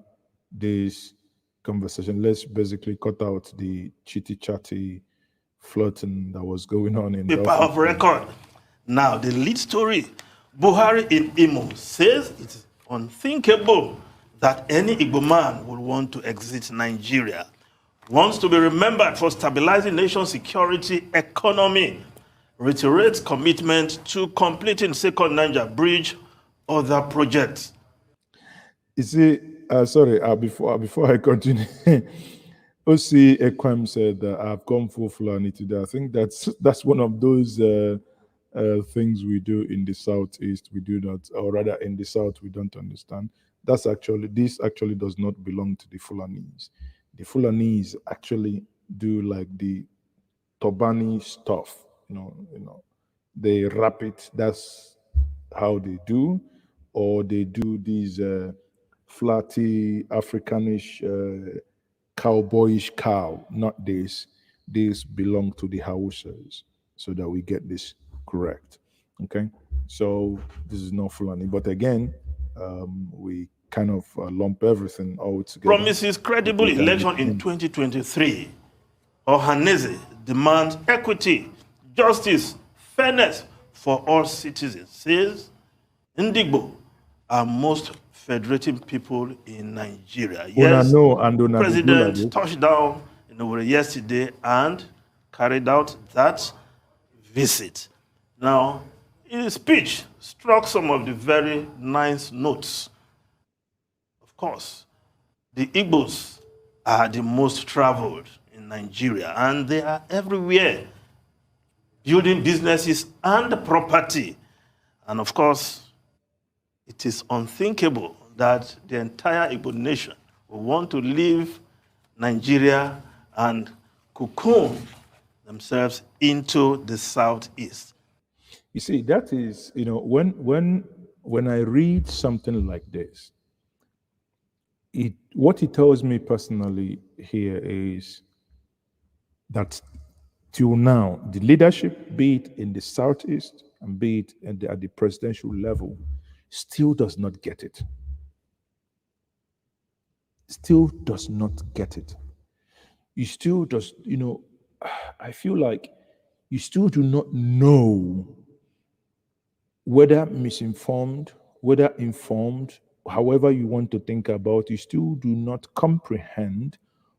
this conversation. Let's basically cut out the chitty-chatty flirting that was going on in paper of record. Now, the lead story, Buhari in Imo says it's unthinkable that any Igbo man will want to exit Nigeria, wants to be remembered for stabilizing nation security, economy, reiterates commitment to completing Second Niger Bridge, other projects. You see, sorry, before I continue, OC Ekwem said that I've gone full Fulani today. I think that's one of those things we do in the southeast. We do not, or rather in the south, we don't understand. This actually does not belong to the Fulanis. The Fulanis actually do like the Tobani stuff. They wrap it. That's how they do, or they do these flatty Africanish cowboyish cow. Not this. These belong to the Hausas, so that we get this correct. Okay, so this is not Fulani, but again, we kind of lump everything all together. Promises credible election in 2023. Ohaneze demands equity, justice, fairness for all citizens. Says Ndigbo are most federating people in Nigeria. Yes, President touched down in Owerri yesterday and carried out that visit. Now, in his speech, struck some of the very nice notes. Of course, the Igbos are the most traveled in Nigeria, and they are everywhere, building businesses and property. And of course, it is unthinkable that the entire Igbo nation will want to leave Nigeria and cocoon themselves into the southeast. You see, that is, when I read something like this, what it tells me personally here is that till now, the leadership, be it in the southeast and be it at the presidential level, still does not get it. Still does not get it. You still just, I feel like you still do not know whether misinformed, whether informed, however you want to think about, you still do not comprehend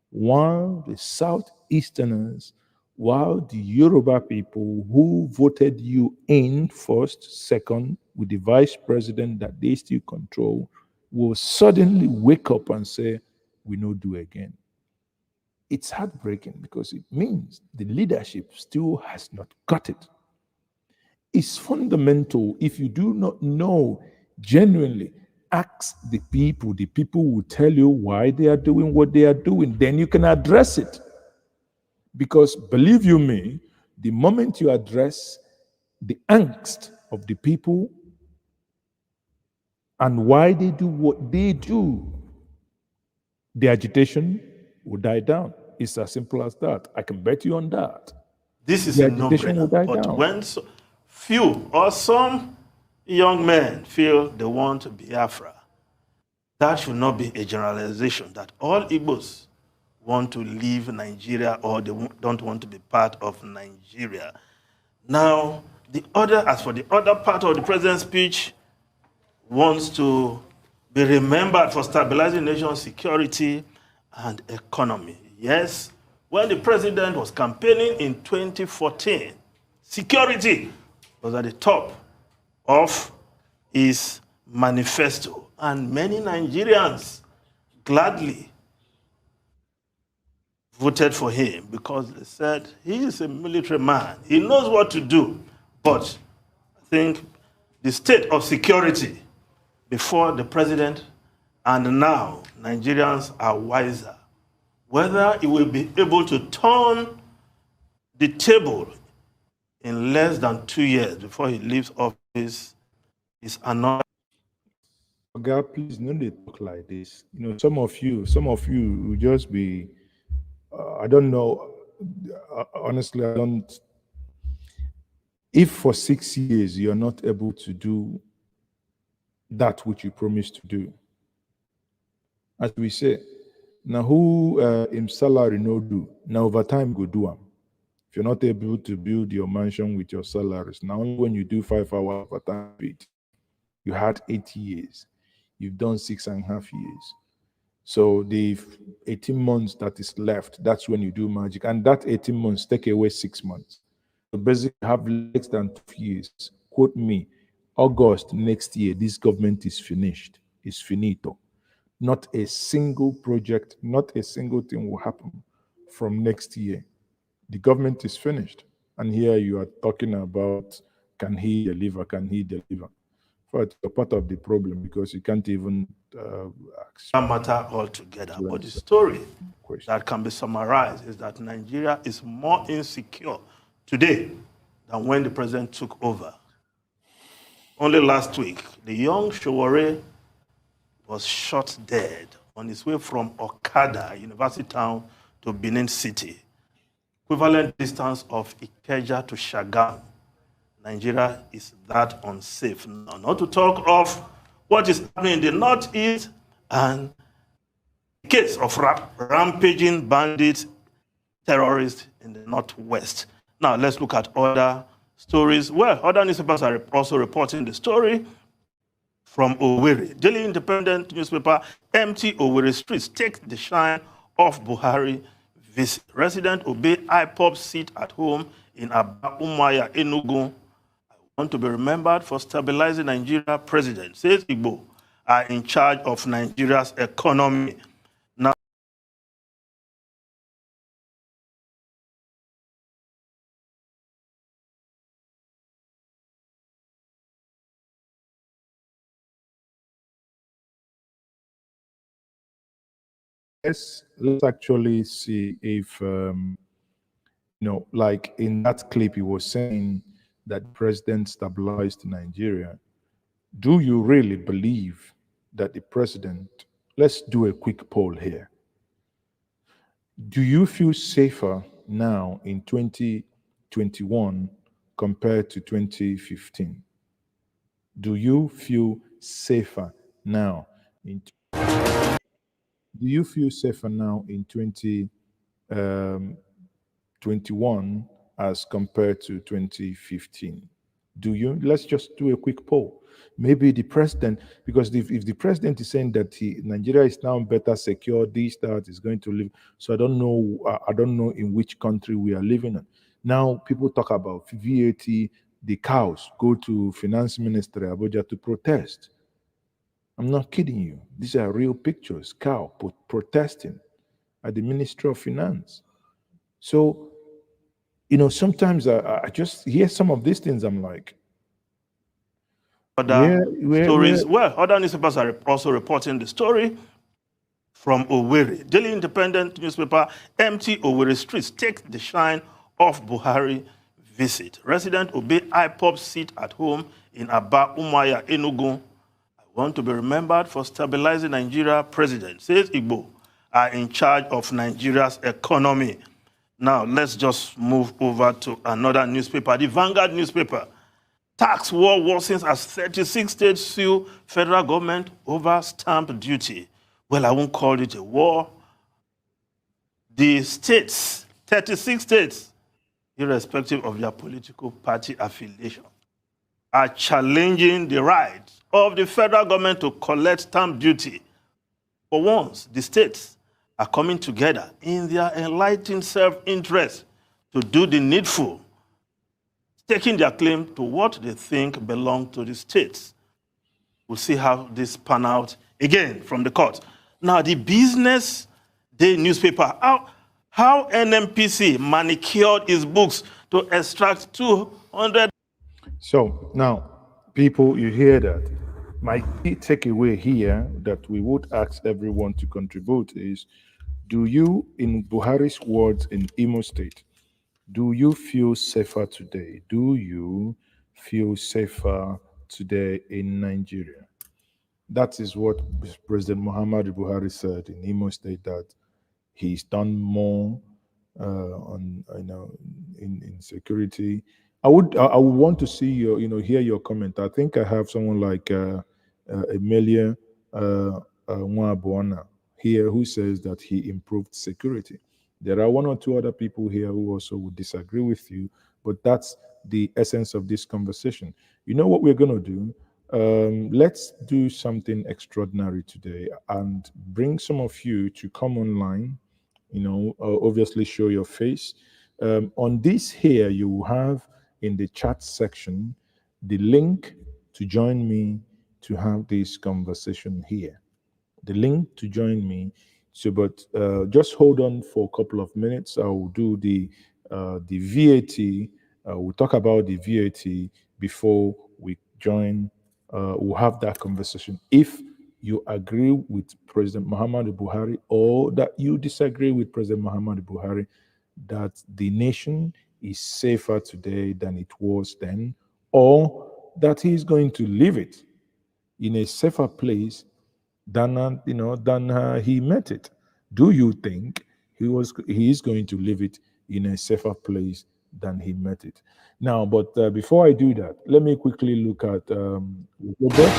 why the Southeasterners, while the Yoruba people who voted you in first, second, with the vice president that they still control, will suddenly wake up and say, we no do again. It's heartbreaking because it means the leadership still has not got it. It's fundamental. If you do not know, genuinely ask the people will tell you why they are doing what they are doing. Then you can address it. Because believe you me, the moment you address the angst of the people and why they do what they do, the agitation will die down. It's as simple as that. I can bet you on that. This is a no-brainer. But when few or some young men feel they want Biafra, that should not be a generalization that all Igbos want to leave Nigeria or they don't want to be part of Nigeria. Now, as for the other part of the president's speech, wants to be remembered for stabilizing national security and economy. Yes, when the president was campaigning in 2014, security was at the top of his manifesto, and many Nigerians gladly voted for him because they said he is a military man. He knows what to do. But I think the state of security before the president and now Nigerians are wiser. Whether he will be able to turn the table in less than 2 years before he leaves office is another. God, please don't they talk like this. Some of you will just be, I don't know, honestly, I don't. If for 6 years you're not able to do that which you promised to do, as we say, now who in salary no do, now over time go do them. If you're not able to build your mansion with your salaries, now only when you do 5 hours overtime, you had 8 years. You've done 6.5 years. So the 18 months that is left, that's when you do magic. And that 18 months take away 6 months. So basically, you have less than 2 years. Quote me, August next year, this government is finished. It's finito. Not a single project, not a single thing will happen from next year. The government is finished. And here you are talking about, can he deliver? Can he deliver? But you're part of the problem because you can't even That matter altogether. But the story that can be summarized is that Nigeria is more insecure today than when the president took over. Only last week, the young Showore was shot dead on his way from Okada, University Town, to Benin City, equivalent distance of Ikeja to Shagamu. Nigeria is that unsafe now. Not to talk of what is happening in the northeast and the case of rampaging bandits, terrorists in the northwest. Now let's look at other stories. Well, other newspapers are also reporting the story from Owerri. Daily Independent newspaper, empty Owerri streets take the shine off Buhari visit. Resident obey IPOB seat at home in Aba Umuahia, Enugu. Want to be remembered for stabilizing Nigeria. President says Igbo are in charge of Nigeria's economy. Now, let's actually see if like in that clip, he was saying that the president stabilized Nigeria. Do you really believe that the president, let's do a quick poll here. Do you feel safer now in 2021 compared to 2015? Do you feel safer now in do you feel safer now in 2021 as compared to 2015? Do you? Let's just do a quick poll. Maybe the president, because if the president is saying that Nigeria is now better secure, this that is going to live. So I don't know. I don't know in which country we are living in. Now people talk about VAT. The cows go to Finance Minister Abuja to protest. I'm not kidding you. These are real pictures. Cow protesting at the Ministry of Finance. So, sometimes I just hear some of these things. I'm like, other stories. Well, other newspapers are also reporting the story from Owerri. Daily Independent newspaper, empty Owerri streets take the shine off Buhari visit. Resident obey IPOB seat at home in Aba Umuahia, Enugu. I want to be remembered for stabilizing Nigeria. President says Igbo are in charge of Nigeria's economy. Now, let's just move over to another newspaper, the Vanguard newspaper. Tax war worsens as 36 states sue federal government over stamp duty. Well, I won't call it a war. The states, 36 states, irrespective of their political party affiliation, are challenging the right of the federal government to collect stamp duty. For once, the states are coming together in their enlightened self-interest to do the needful, taking their claim to what they think belong to the states. We'll see how this pan out again from the court. Now, the Business Day newspaper, how NMPC manicured his books to extract 200. So now, people, you hear that. My key takeaway here that we would ask everyone to contribute is, do you, in Buhari's words in Imo State, do you feel safer today? Do you feel safer today in Nigeria? That is what President Muhammadu Buhari said in Imo State, that he's done more on in security. I would want to see your hear your comment. I think I have someone like Emilia Nwabuana here who says that he improved security. There are one or two other people here who also would disagree with you, but that's the essence of this conversation. You know what we're going to do? Let's do something extraordinary today and bring some of you to come online, obviously show your face. On this here, you will have in the chat section the link to join me to have this conversation here. The link to join me. So, but just hold on for a couple of minutes. I will do the VAT. We'll talk about the VAT before we join. We'll have that conversation. If you agree with President Muhammadu Buhari or that you disagree with President Muhammadu Buhari, that the nation is safer today than it was then, or that he is going to leave it in a safer place than he met it. Do you think he is going to leave it in a safer place than he met it? Now, but before I do that, let me quickly look at Robert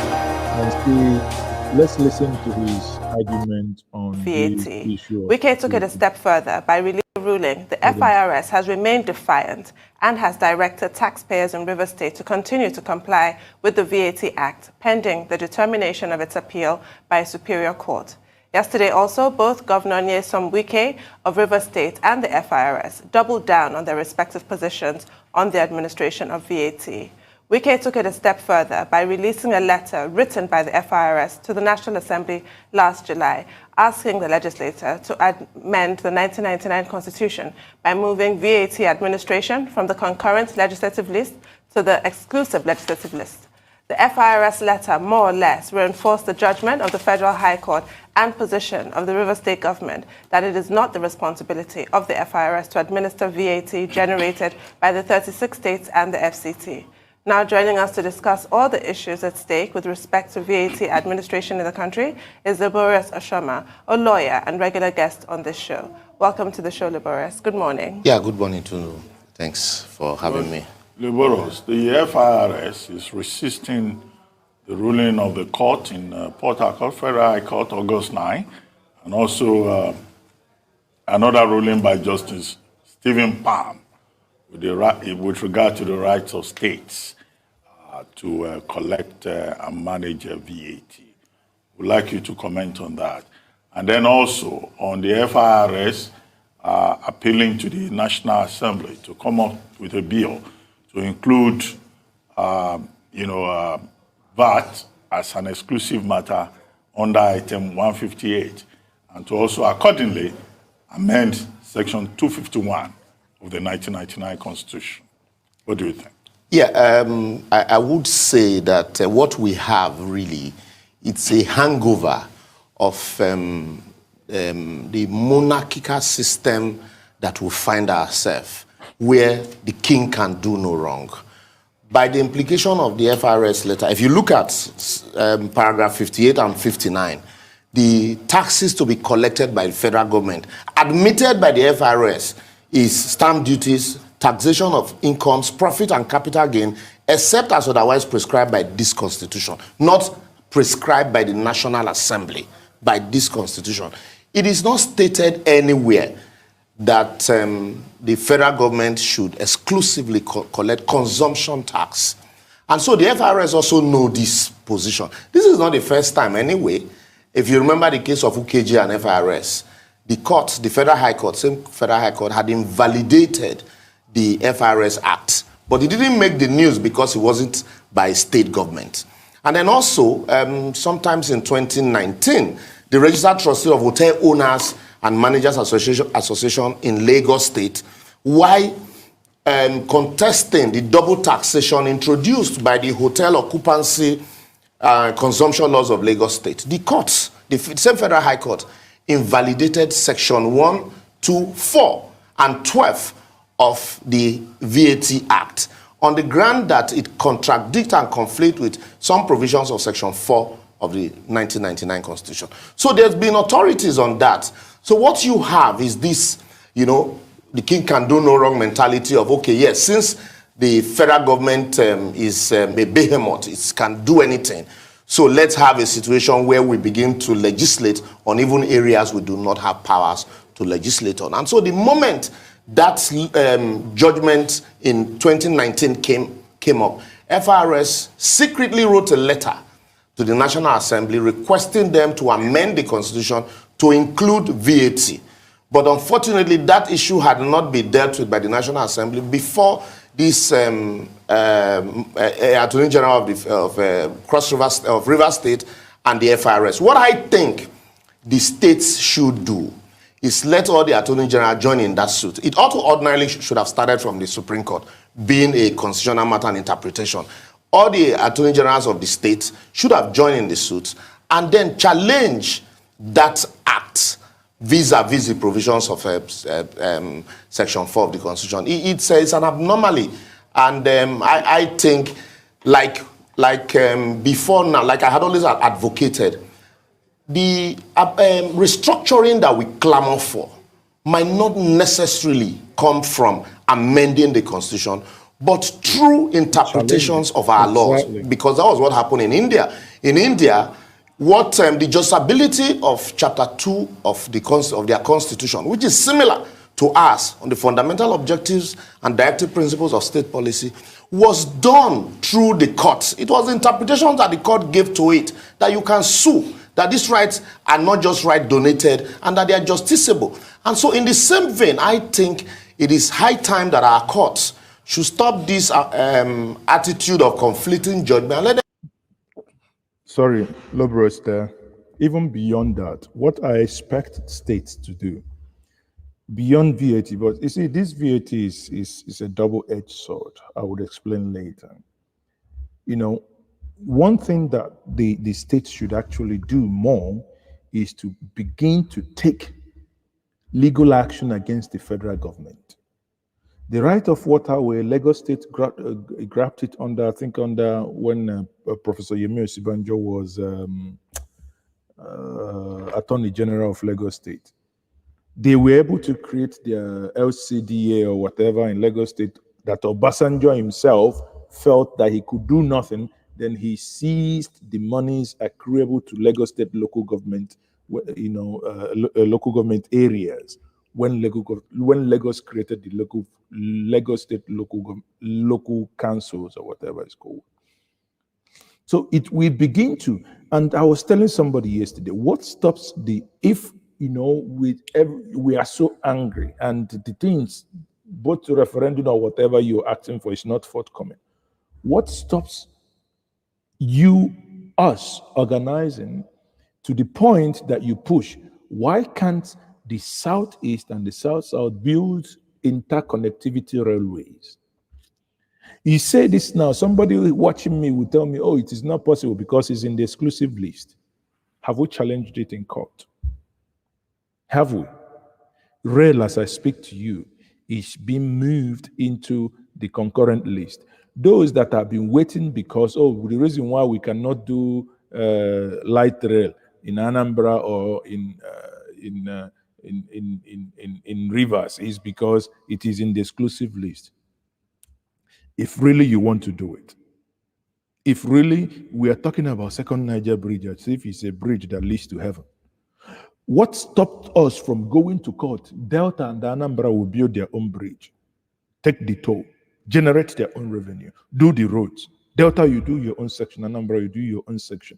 and see. Let's listen to his argument on VAT. the issue. Wike took it a step further by releasing a ruling. The FIRS has remained defiant and has directed taxpayers in Rivers State to continue to comply with the VAT Act, pending the determination of its appeal by a superior court. Yesterday also, both Governor Nyesom Wike of Rivers State and the FIRS doubled down on their respective positions on the administration of VAT. Wike took it a step further by releasing a letter written by the FIRS to the National Assembly last July, asking the legislature to amend the 1999 Constitution by moving VAT administration from the concurrent legislative list to the exclusive legislative list. The FIRS letter more or less reinforced the judgment of the Federal High Court and position of the Rivers State government that it is not the responsibility of the FIRS to administer VAT generated by the 36 states and the FCT. Now joining us to discuss all the issues at stake with respect to VAT administration in the country is Laborious Oshoma, a lawyer and regular guest on this show. Welcome to the show, Laborious. Good morning. Yeah, good morning to you. Thanks for having me. Laborious, the FIRS is resisting the ruling of the court in Port Harcourt, Federal High Court, August 9, and also another ruling by Justice Stephen Palm with regard to the rights of states to collect and manage VAT. We'd like you to comment on that. And then also on the FIRS appealing to the National Assembly to come up with a bill to include, VAT as an exclusive matter under item 158, and to also accordingly amend section 251 of the 1999 Constitution. What do you think? Yeah, I would say that what we have really, it's a hangover of the monarchical system that we find ourselves, where the king can do no wrong. By the implication of the FIRS letter, if you look at paragraph 58 and 59, the taxes to be collected by the federal government, admitted by the FIRS, is stamp duties, taxation of incomes, profit and capital gain, except as otherwise prescribed by this Constitution, not prescribed by the National Assembly, by this Constitution. It is not stated anywhere that the federal government should exclusively collect consumption tax. And so the FIRS also know this position. This is not the first time anyway. If you remember the case of UKG and FIRS, the court, the Federal High Court, same Federal High Court, had invalidated the FIRS Act. But it didn't make the news because it wasn't by state government. And then also, sometimes in 2019, the Registered Trustee of Hotel Owners and Managers Association in Lagos State, while contesting the double taxation introduced by the hotel occupancy consumption laws of Lagos State, the courts, the same Federal High Court, invalidated section 1, 2, 4, and 12 of the VAT Act on the ground that it contradicts and conflicts with some provisions of section 4 of the 1999 Constitution. So there's been authorities on that. So what you have is this, the king can do no wrong mentality of, okay, yes, since the federal government is a behemoth, it can do anything. So let's have a situation where we begin to legislate on even areas we do not have powers to legislate on. And so the moment that judgment in 2019 came came up, FRS secretly wrote a letter to the National Assembly requesting them to amend the constitution to include VAT. But unfortunately, that issue had not been dealt with by the National Assembly before this Attorney General of Rivers State and the FRS. What I think the states should do is let all the Attorney General join in that suit. It ought to ordinarily should have started from the Supreme Court, being a constitutional matter and interpretation. All the Attorney Generals of the states should have joined in the suit and then challenge that act vis-a-vis the provisions of Section 4 of the Constitution. It's an abnormality. And I think, before now, like I had always advocated, the restructuring that we clamor for might not necessarily come from amending the Constitution, but true interpretations of our laws, because that was what happened in India. In India, what the justiciability of Chapter 2 of their Constitution, which is similar to us on the fundamental objectives and directive principles of state policy, was done through the courts. It was the interpretations that the court gave to it that you can sue, that these rights are not just right donated and that they are justiciable. And so in the same vein, I think it is high time that our courts should stop this attitude of conflicting judgment and let them. Sorry, Lobros there. Even beyond that, what I expect states to do, beyond VAT, but you see, this VAT is a double-edged sword. I would explain later. You know, one thing that the states should actually do more is to begin to take legal action against the federal government. The right of water, where Lagos State grabbed it under, I think under when Professor Yemi Osibanjo was Attorney General of Lagos State. They were able to create their LCDA or whatever in Lagos State that Obasanjo himself felt that he could do nothing. Then he seized the monies accruable to Lagos State local government, local government areas when Lagos created the Lagos State local councils or whatever it's called. So we begin to, and I was telling somebody yesterday, what stops if we are so angry and the things, both to referendum or whatever you're asking for is not forthcoming. What stops us organizing to the point that you push? Why can't the Southeast and the South-South build interconnectivity railways? You say this now, somebody watching me will tell me, oh, it is not possible because it's in the exclusive list. Have we challenged it in court? Have we? Rail, as I speak to you, is being moved into the concurrent list. Those that have been waiting because, the reason why we cannot do light rail in Anambra or in Rivers is because it is in the exclusive list. If really you want to do it, if really we are talking about Second Niger Bridge, as if it's a bridge that leads to heaven, what stopped us from going to court? Delta and Anambra will build their own bridge, take the toll, generate their own revenue, do the roads. Delta, you do your own section. Anambra, you do your own section.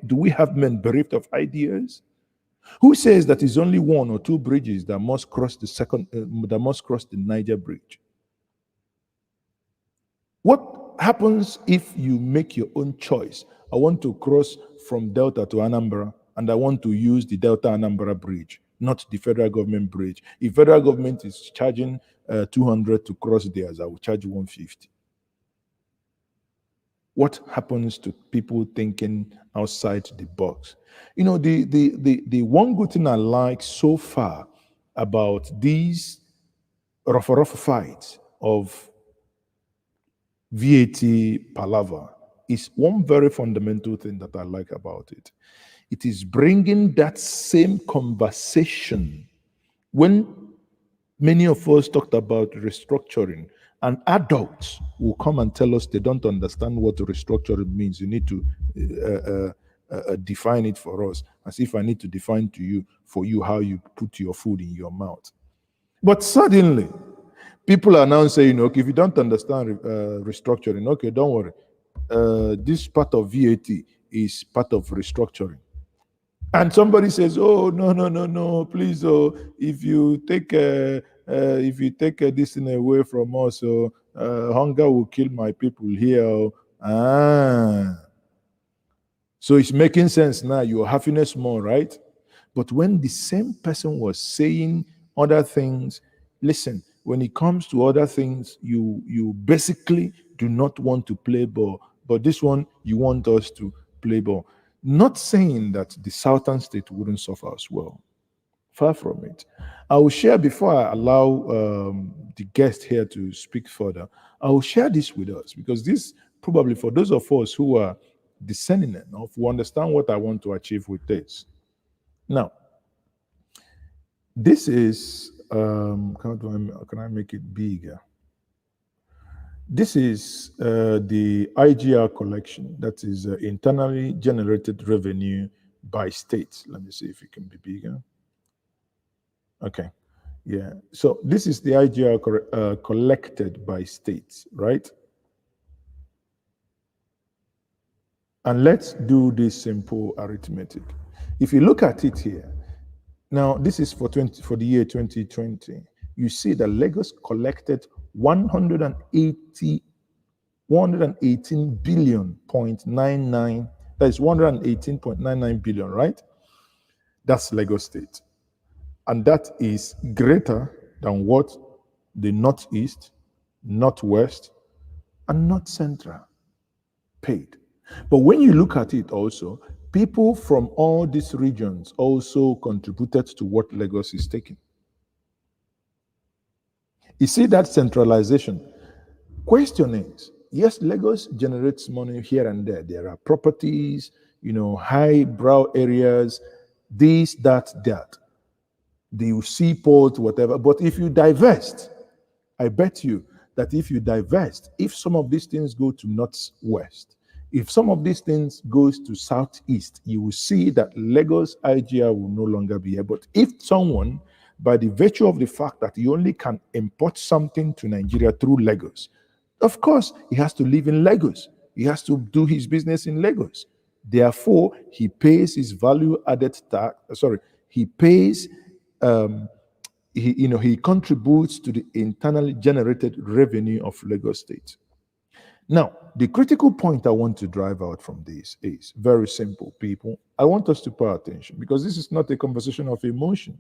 Do we have men bereft of ideas? Who says that it's only one or two bridges that must cross the Niger Bridge? What happens if you make your own choice? I want to cross from Delta to Anambra, and I want to use the Delta Anambra Bridge, not the federal government bridge. If federal government is charging 200 to cross theirs, I will charge 150. What happens to people thinking outside the box? You know, the one good thing I like so far about these rough fights of VAT palaver is one very fundamental thing that I like about it. It is bringing that same conversation. When many of us talked about restructuring, and adults will come and tell us they don't understand what restructuring means. You need to define it for us, as if I need to define for you how you put your food in your mouth. But suddenly, People are now saying, okay, if you don't understand restructuring, okay, don't worry. This part of VAT is part of restructuring. And somebody says, "Oh, no, please, oh, if you take this thing away from us, hunger will kill my people here." So it's making sense now. Your happiness more, right? But when the same person was saying other things, listen, when it comes to other things, you basically do not want to play ball. But this one, you want us to play ball. Not saying that the southern state wouldn't suffer as well. Far from it. I will share, before I allow the guest here to speak further, I will share this with us, because this probably, for those of us who are discerning enough, who understand what I want to achieve with this. Now, this is, can I make it bigger? This is the IGR collection, that is internally generated revenue by state. Let me see if it can be bigger. Okay, yeah. So this is the IGR collected by states, right? And let's do this simple arithmetic. If you look at it here, now this is for the year 2020. You see that Lagos collected 118 billion 0.99. That is 118.99 billion, right? That's Lagos State. And that is greater than what the Northeast, Northwest, and North Central paid. But when you look at it also, people from all these regions also contributed to what Lagos is taking. You see that centralization. Question is, yes, Lagos generates money here and there. There are properties, highbrow areas, this, that. The seaport, whatever. But if you divest, I bet you that if some of these things go to Northwest, if some of these things goes to Southeast, you will see that Lagos IGR will no longer be here. But if someone, by the virtue of the fact that he only can import something to Nigeria through Lagos, of course, he has to live in Lagos. He has to do his business in Lagos. Therefore, he pays his value-added tax. He pays. He contributes to the internally generated revenue of Lagos State. Now, the critical point I want to drive out from this is very simple, people. I want us to pay attention, because this is not a conversation of emotion.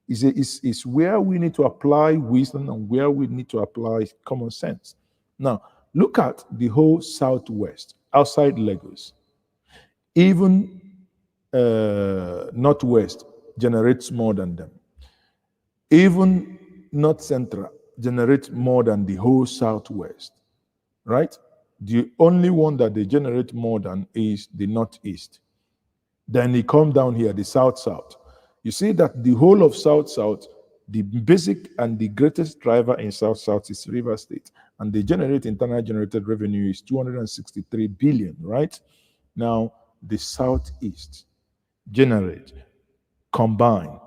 It's where we need to apply wisdom and where we need to apply common sense. Now, look at the whole Southwest, outside Lagos. Even Northwest generates more than them. Even North Central generates more than the whole Southwest, right? The only one that they generate more than is the Northeast. Then they come down here, the South-South. You see that the whole of South-South, the basic and the greatest driver in South-South is River State. And they generate internal generated revenue is 263 billion, right? Now, the Southeast generate combined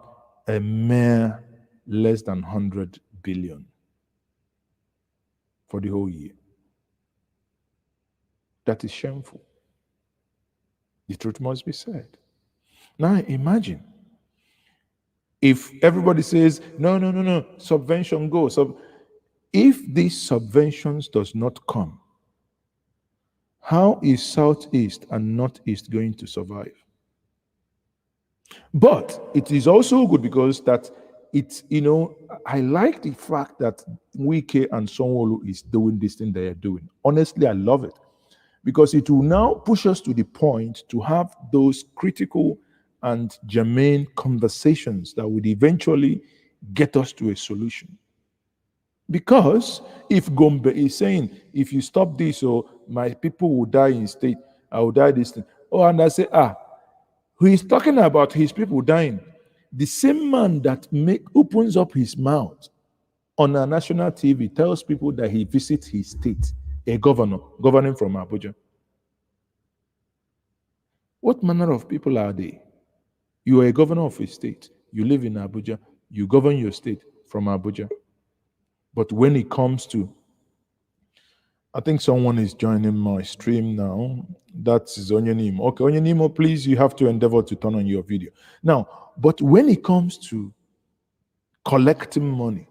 a mere less than 100 billion for the whole year. That is shameful. The truth must be said. Now imagine if everybody says, no, subvention go. If these subventions does not come, how is Southeast and Northeast going to survive? But it is also good because that it's, I like the fact that Wike and Sanwo-Olu is doing this thing they are doing. Honestly, I love it, because it will now push us to the point to have those critical and germane conversations that would eventually get us to a solution. Because if Gombe is saying, if you stop this, or my people will die in state, I will die this thing. Oh, and I say, who is talking about his people dying? The same man that opens up his mouth on a national TV tells people that he visits his state, a governor, governing from Abuja. What manner of people are they? You are a governor of a state. You live in Abuja. You govern your state from Abuja. But when it comes to, I think someone is joining my stream now. That's Onyenimo. Okay, Onyenimo, please, you have to endeavor to turn on your video. Now, but when it comes to collecting money,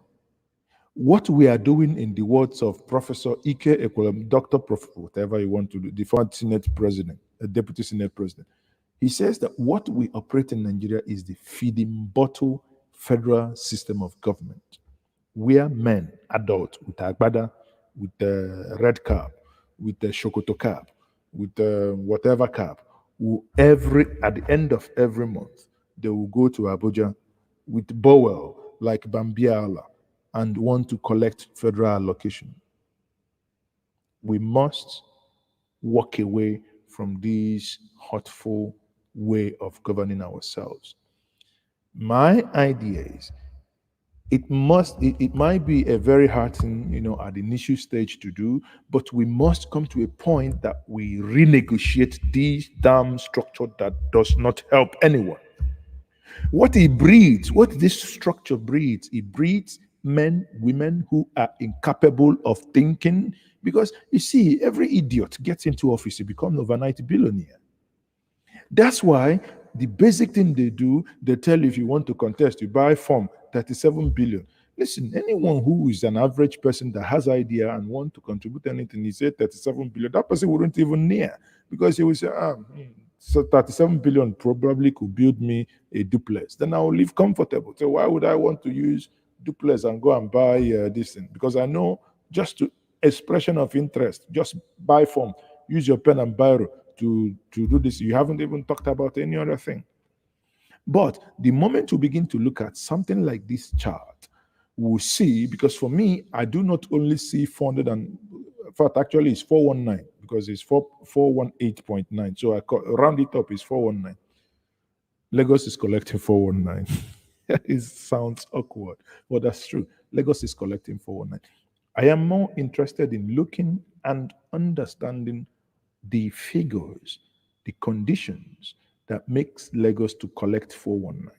what we are doing, in the words of Professor Ike Ekwolem, Dr. Prof, whatever you want to do, the former Senate President, a Deputy Senate President, he says that what we operate in Nigeria is the feeding bottle federal system of government, where men, adults, with agbada, with the red cap, with the shokoto cap, with the whatever cap, who at the end of every month, they will go to Abuja with Bowel, like Bambiala, and want to collect federal allocation. We must walk away from this hurtful way of governing ourselves. My idea is it might be a very hard thing, at the initial stage to do, but we must come to a point that we renegotiate this damn structure that does not help anyone. What this structure breeds, it breeds men, women who are incapable of thinking, because you see, every idiot gets into office, he becomes an overnight billionaire. That's why the basic thing they do, they tell you, if you want to contest, you buy form, 37 billion. Listen, anyone who is an average person that has idea and want to contribute anything, he said 37 billion, that person wouldn't even near, because he will say, so 37 billion probably could build me a duplex. Then I will live comfortable. So why would I want to use duplex and go and buy this thing? Because I know, just to expression of interest, just buy form, use your pen and biro to do this. You haven't even talked about any other thing. But the moment you begin to look at something like this chart, we'll see, because for me, I do not only see 400 and, in fact, actually it's 419, because it's 418.9. So I round it up, it's 419. Lagos is collecting 419. It sounds awkward, but that's true. Lagos is collecting 419. I am more interested in looking and understanding the figures, the conditions that makes Lagos to collect 419.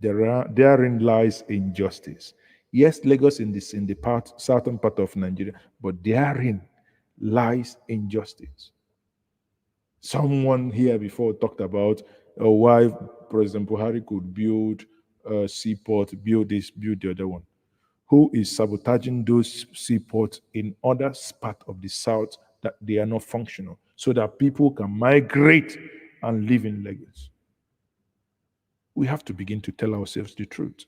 Therein lies injustice. Yes, Lagos in the southern part of Nigeria, but therein lies injustice. Someone here before talked about why President Buhari could build a seaport, build this, build the other one. Who is sabotaging those seaports in other parts of the south that they are not functional, so that people can migrate and live in Lagos? We have to begin to tell ourselves the truth.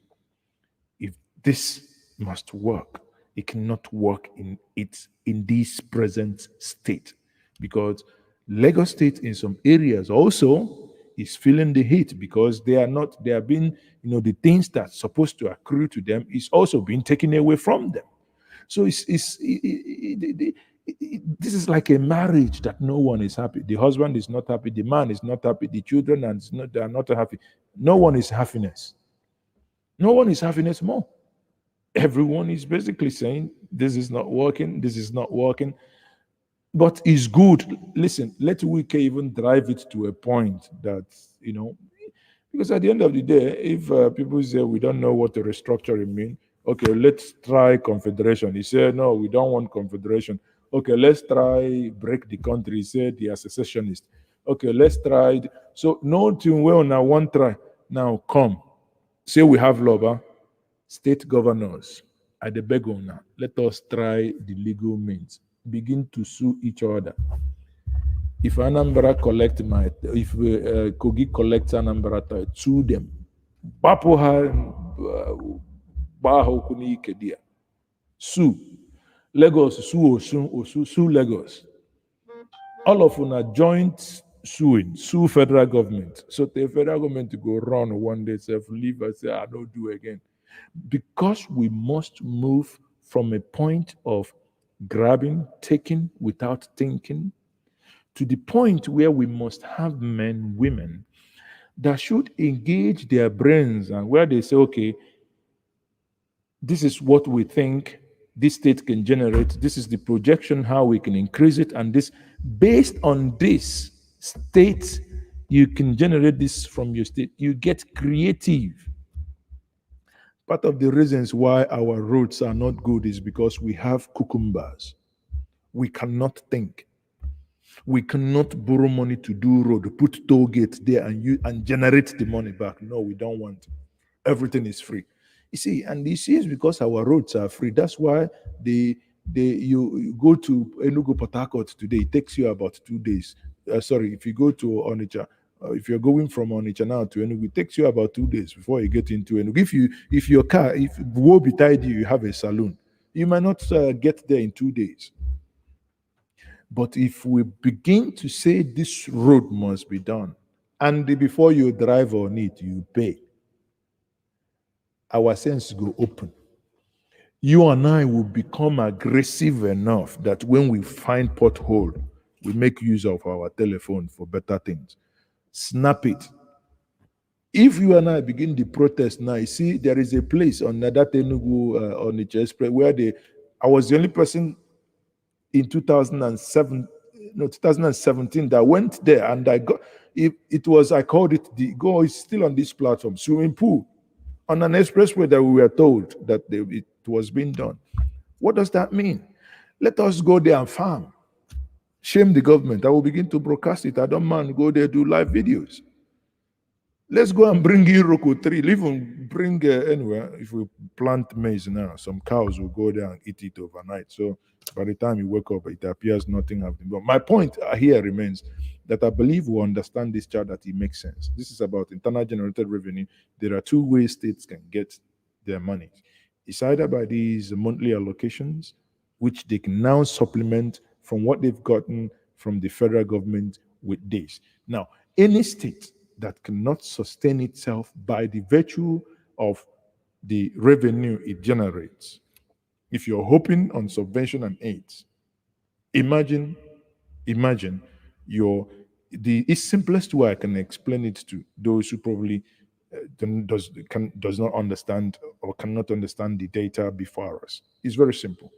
If this must work, it cannot work in this present state, because Lagos State in some areas also is feeling the heat, because they are being, the things that's supposed to accrue to them is also being taken away from them. So this is like a marriage that no one is happy. The husband is not happy, the man is not happy, the children they are not happy. No one is happiness. No one is happiness more. Everyone is basically saying, this is not working, this is not working. But it's good. Listen, let Wike even drive it to a point that, because at the end of the day, if people say we don't know what the restructuring means, okay, let's try confederation. He said, no, we don't want confederation. Okay, let's try break the country. He said they are secessionists. Okay, let's try. So nothing well now, one try. Now come. Say we have love, state governors at the begona. Let us try the legal means. Begin to sue each other. If Anambra if Kogi collects Anambra, sue them. Sue. Lagos, sue Lagos. All of them are joint sue federal government. So the federal government to go run one day, leave and say, I don't do again. Because we must move from a point of grabbing, taking without thinking, to the point where we must have men, women that should engage their brains, and where they say, okay, this is what we think this state can generate, this is the projection, how we can increase it, and this, based on this state, you can generate this from your state. You get creative. Part of the reasons why our roads are not good is because we have cucumbers. We cannot think. We cannot borrow money to do road, put toll gate there and generate the money back. No, we don't want. Everything is free. You see, and you see, it's because our roads are free. That's why you go to Enugu Port Harcourt today, it takes you about 2 days. Sorry, if you go to Onitsha, if you're going from Onitsha now to Enugu, it takes you about 2 days before you get into Enugu. If your car, if woe betide you, you have a saloon, you might not get there in 2 days. But if we begin to say this road must be done, and before you drive on it, you pay, our senses go open. You and I will become aggressive enough that when we find pothole, we make use of our telephone for better things. Snap it. If you and I begin the protest now, you see, there is a place on that Enugu on the Express where I was the only person in 2017 that went there, and I got I called it it's still on this platform, swimming pool on an expressway that we were told that it was being done. What does that mean? Let us go there and farm. Shame the government. I will begin to broadcast it. I don't mind go there, do live videos. Let's go and bring Iroko tree. Even bring anywhere. If we plant maize now, some cows will go there and eat it overnight. So by the time you wake up, it appears nothing has been done. My point here remains that I believe we understand this chart, that it makes sense. This is about internal generated revenue. There are two ways states can get their money. It's either by these monthly allocations, which they can now supplement from what they've gotten from the federal government with this. Now, any state that cannot sustain itself by the virtue of the revenue it generates, if you're hoping on subvention and aids, imagine the simplest way I can explain it to those who probably does not understand or cannot understand the data before us. It's very simple.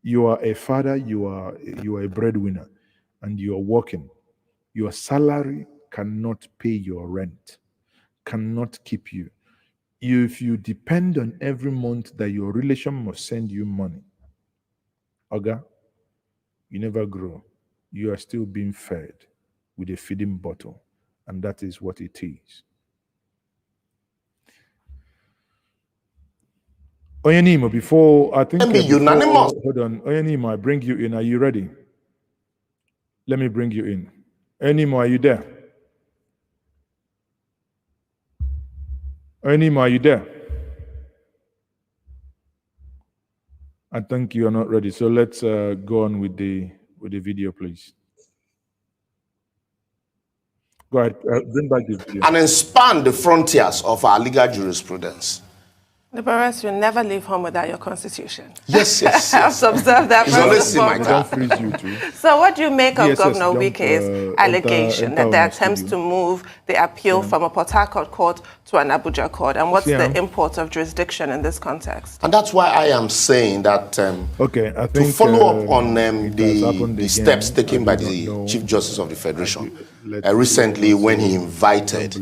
You are a father, you are a breadwinner, and you are working. Your salary cannot pay your rent, cannot keep you. If you depend on every month that your relation must send you money, Oga, you never grow. You are still being fed with a feeding bottle, and that is what it is. Oyanimo, before I think unanimous. Hold on, Oyanimo, I bring you in. Are you ready? Let me bring you in. Oyanimo, are you there? Oyanimo, are you there? I think you are not ready. So let's go on with the video, please. Go ahead, bring back the video. And expand the frontiers of our legal jurisprudence. The Barras will never leave home without your constitution. Yes. I've observed that. It's always in my car. So what do you make of Governor Wike's allegation that there are attempts to move the appeal from a Port Harcourt court to an Abuja court? And what's the import of jurisdiction in this context? And that's why I am saying that I think, to follow up on the steps taken by the Chief Justice of the Federation recently when he invited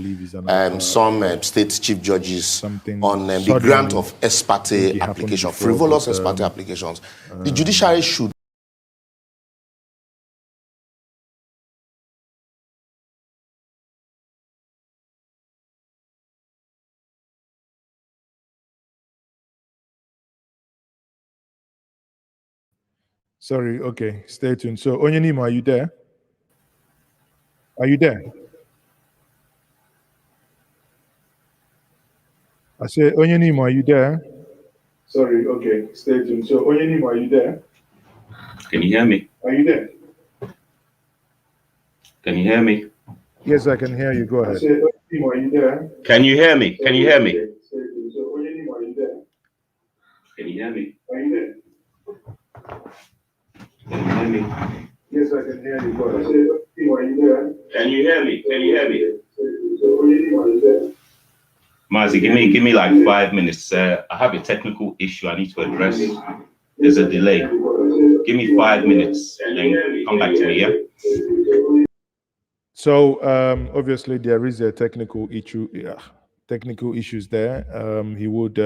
some state chief judges on the grant of ex parte application, frivolous ex parte applications. The judiciary should Sorry, okay, stay tuned. So, Onyenimo, are you there? Are you there? I say, Onyenimo, are you there? Sorry, okay, stay tuned. So, Onyenimo, are you there? Can you hear me? Are you there? Can you hear me? Yes, I can hear you. Go ahead. I say, Onyenimo, are you there? Can you hear me? Can you hear me? So, Onyenimo, are you there? Can you hear me? Are you there? Can you hear me? Yes, I can hear you. Go ahead. I say, Onyenimo, are you there? Can you hear me? Can you hear me? So, Onyenimo, are you there? Mazi, give me like 5 minutes. I have a technical issue I need to address. There's a delay. Give me 5 minutes and then come back to me, yeah? So obviously there is a technical issue. Yeah. technical issues there. He would,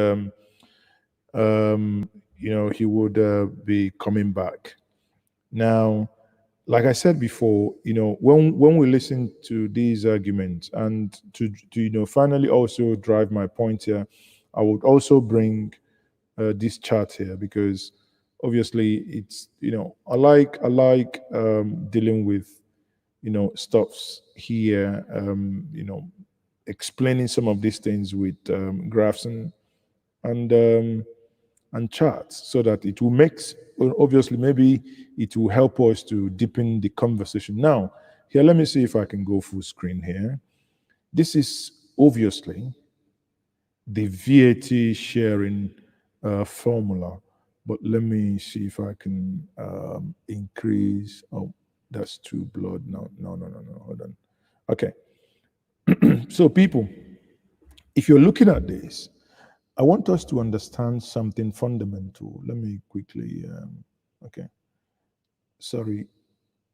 he would be coming back. Now, like I said before, when we listen to these arguments and to finally also drive my point here, I would also bring this chart here because obviously it's I like dealing with stuffs here, explaining some of these things with graphs and and charts so that it will make, well, obviously maybe it will help us to deepen the conversation. Now, here, let me see if I can go full screen here. This is obviously the VAT sharing formula, but let me see if I can increase. Oh, that's too blood. No, hold on. Okay. So people, if you're looking at this, I want us to understand something fundamental. Let me quickly, okay. Sorry,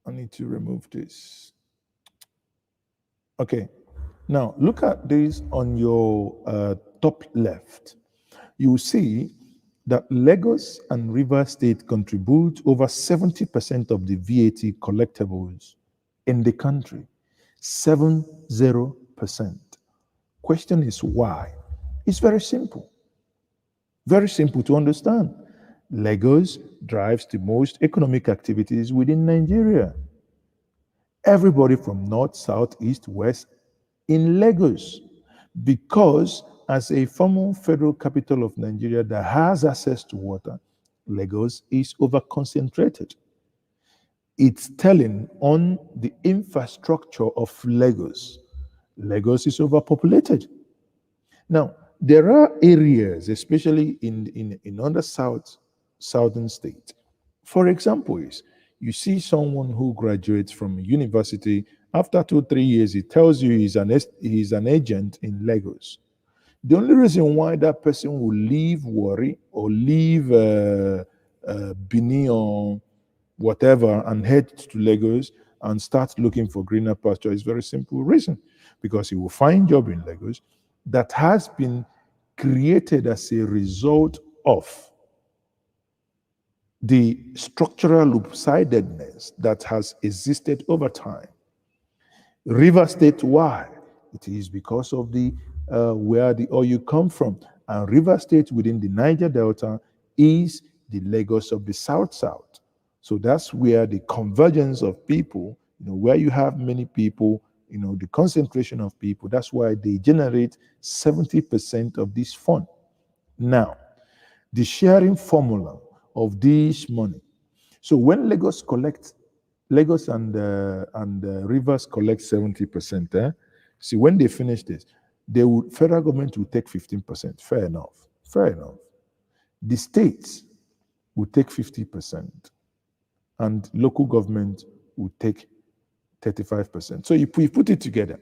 I need to remove this. Okay, now look at this on your top left. You will see that Lagos and Rivers State contribute over 70% of the VAT collectibles in the country. 70%. Question is why? It's very simple. Very simple to understand. Lagos drives the most economic activities within Nigeria. Everybody from north, south, east, west in Lagos, because as a former federal capital of Nigeria that has access to water, Lagos is over-concentrated. It's telling on the infrastructure of Lagos. Lagos is overpopulated. Now, there are areas, especially in other southern states. For example, you see someone who graduates from a university, after 2-3 years, he tells you he's an agent in Lagos. The only reason why that person will leave Warri or leave Benin or whatever and head to Lagos and start looking for greener pasture is very simple reason, because he will find job in Lagos that has been created as a result of the structural loop-sidedness that has existed over time. River State, why? It is because of the where the oil come from. And River State within the Niger Delta is the Lagos of the South-South. So that's where the convergence of people, where you have many people, the concentration of people, that's why they generate 70% of this fund. Now, the sharing formula of this money. So when Lagos and Rivers collect 70%, see, when they finish this, federal government will take 15%. Fair enough. Fair enough. The states will take 50%, and local government will take 35%. So if we put it together,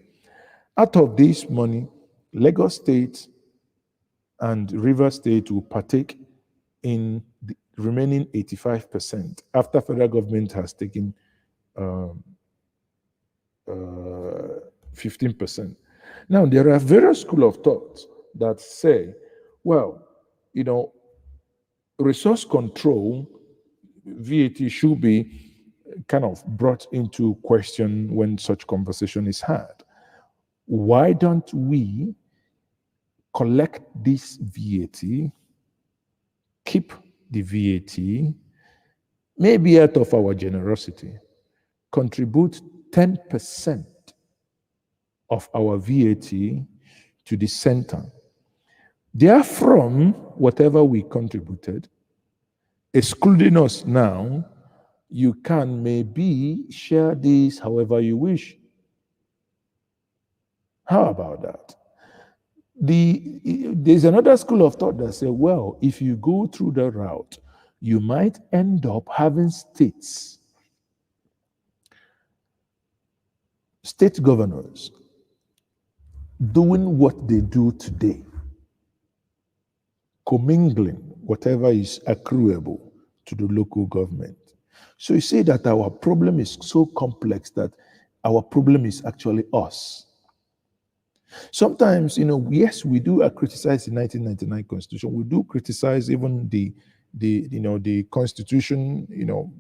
out of this money, Lagos State and Rivers State will partake in the remaining 85% after federal government has taken 15%. Now, there are various schools of thought that say, well, resource control, VAT, should be kind of brought into question when such conversation is had. Why don't we collect this VAT, keep the VAT, maybe out of our generosity, contribute 10% of our VAT to the center. Therefrom, whatever we contributed, excluding us now, you can maybe share this however you wish. How about that? There's another school of thought that say, well, if you go through the route, you might end up having state governors doing what they do today, commingling whatever is accruable to the local government. So you see that our problem is so complex that our problem is actually us. Sometimes, yes, we do criticize the 1999 Constitution. We do criticize even the Constitution,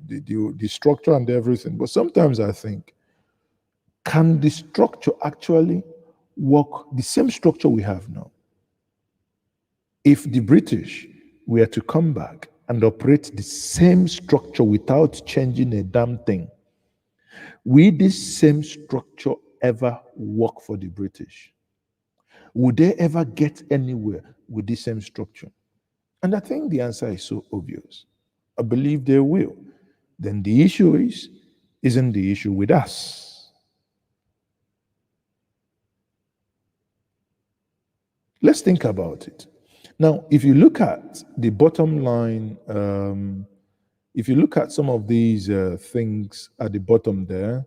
the structure and everything. But sometimes I think, can the structure actually work the same structure we have now? If the British were to come back and operate the same structure without changing a damn thing, will this same structure ever work for the British? Would they ever get anywhere with the same structure? And I think the answer is so obvious. I believe they will. Then the issue isn't the issue with us. Let's think about it. Now, if you look at the bottom line, if you look at some of these things at the bottom there,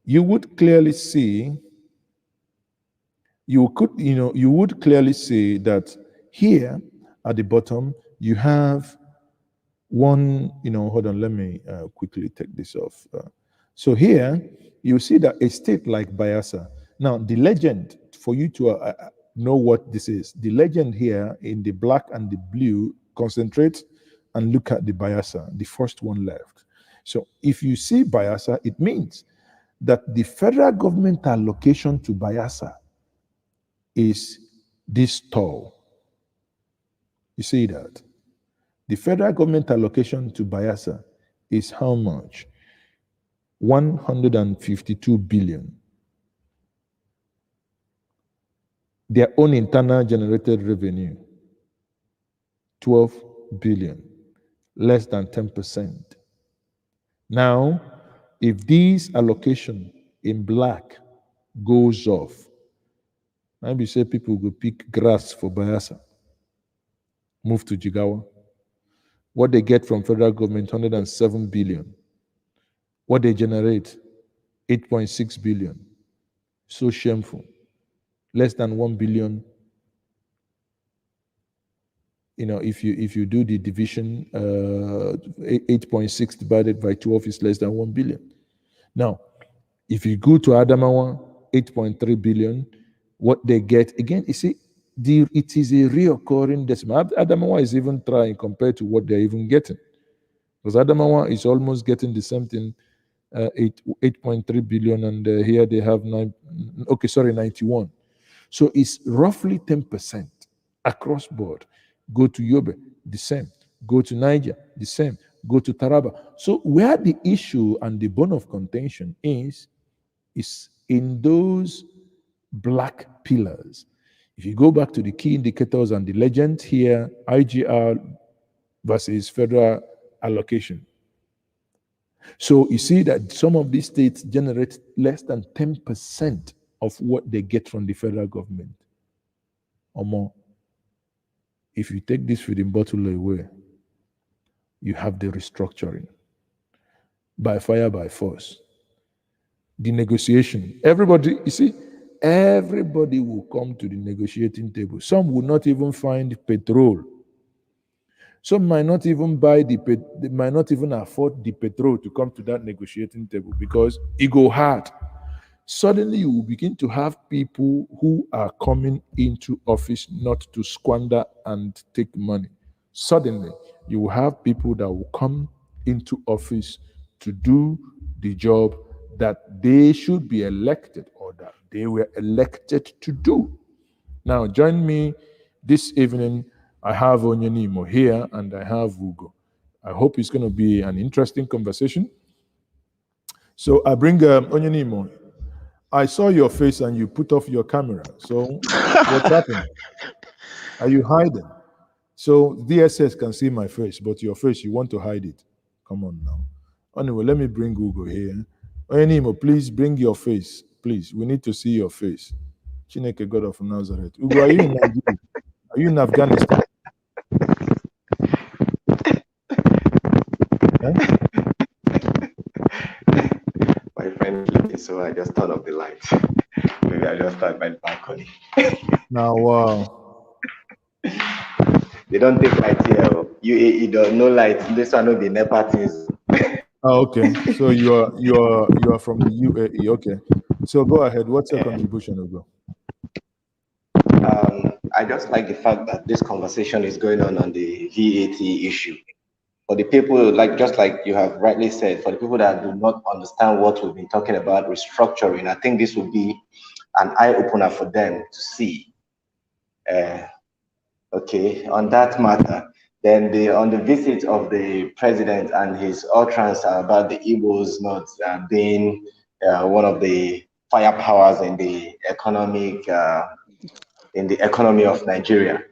you would clearly see, you would clearly see that here at the bottom, you have one, hold on, let me quickly take this off. So here, you see that a state like Bayelsa. Now, the legend, for you to know what this is, the legend here in the black and the blue, concentrate and look at the Bayelsa, the first one left. So if you see Bayelsa, it means that the federal government allocation to Bayelsa is this tall. You see that? The federal government allocation to Bayelsa is how much? 152 billion. Their own internal generated revenue, 12 billion, less than 10%. Now, if this allocation in black goes off, maybe say people go pick grass for Bayelsa, move to Jigawa. What they get from federal government, 107 billion. What they generate, 8.6 billion. So shameful. Less than 1 billion. If you do the division, 8.6 divided by 12 is less than 1 billion. Now, if you go to Adamawa, 8.3 billion, what they get, again, you see, it is a reoccurring decimal. Adamawa is even trying compared to what they're even getting. Because Adamawa is almost getting the same thing, 8.3 billion, and here they have 91. So it's roughly 10% across board. Go to Yobe, the same. Go to Niger, the same. Go to Taraba. So where the issue and the bone of contention is in those black pillars. If you go back to the key indicators and the legend here, IGR versus federal allocation. So you see that some of these states generate less than 10% of what they get from the federal government or more. If you take this feeding bottle away, you have the restructuring by fire, by force. The negotiation. Everybody, you see, everybody will come to the negotiating table. Some will not even find petrol. Some might not even they might not even afford the petrol to come to that negotiating table because it go hard. Suddenly you will begin to have people who are coming into office not to squander and take money. Suddenly you will have people that will come into office to do the job that they should be elected or that they were elected to do. Now join me this evening. I have Onyenimo here and I have Ugo. I hope it's going to be an interesting conversation. So I bring Onyenimo. I saw your face and you put off your camera. So what's happening? Are you hiding? So DSS can see my face, but your face, you want to hide it. Come on now. Anyway, let me bring Ugo here. Onyenimo, please bring your face. Please, we need to see your face. Chineke, God of Nazareth. Ugo, are you in Nigeria? Are you in Afghanistan? My friend, so I just turned off the light. Maybe I just start by the balcony. Now, wow. They don't take light here. You don't no light. This one will be NEPA things. Oh, okay. So you are from the UAE. Okay. So go ahead. What's your contribution, Ugo? I just like the fact that this conversation is going on the VAT issue. For the people, just like you have rightly said, for the people that do not understand what we've been talking about, restructuring, I think this will be an eye-opener for them to see. Okay, on that matter, then on the visit of the president and his utterance about the Igbos not being one of the fire powers in the economy of Nigeria.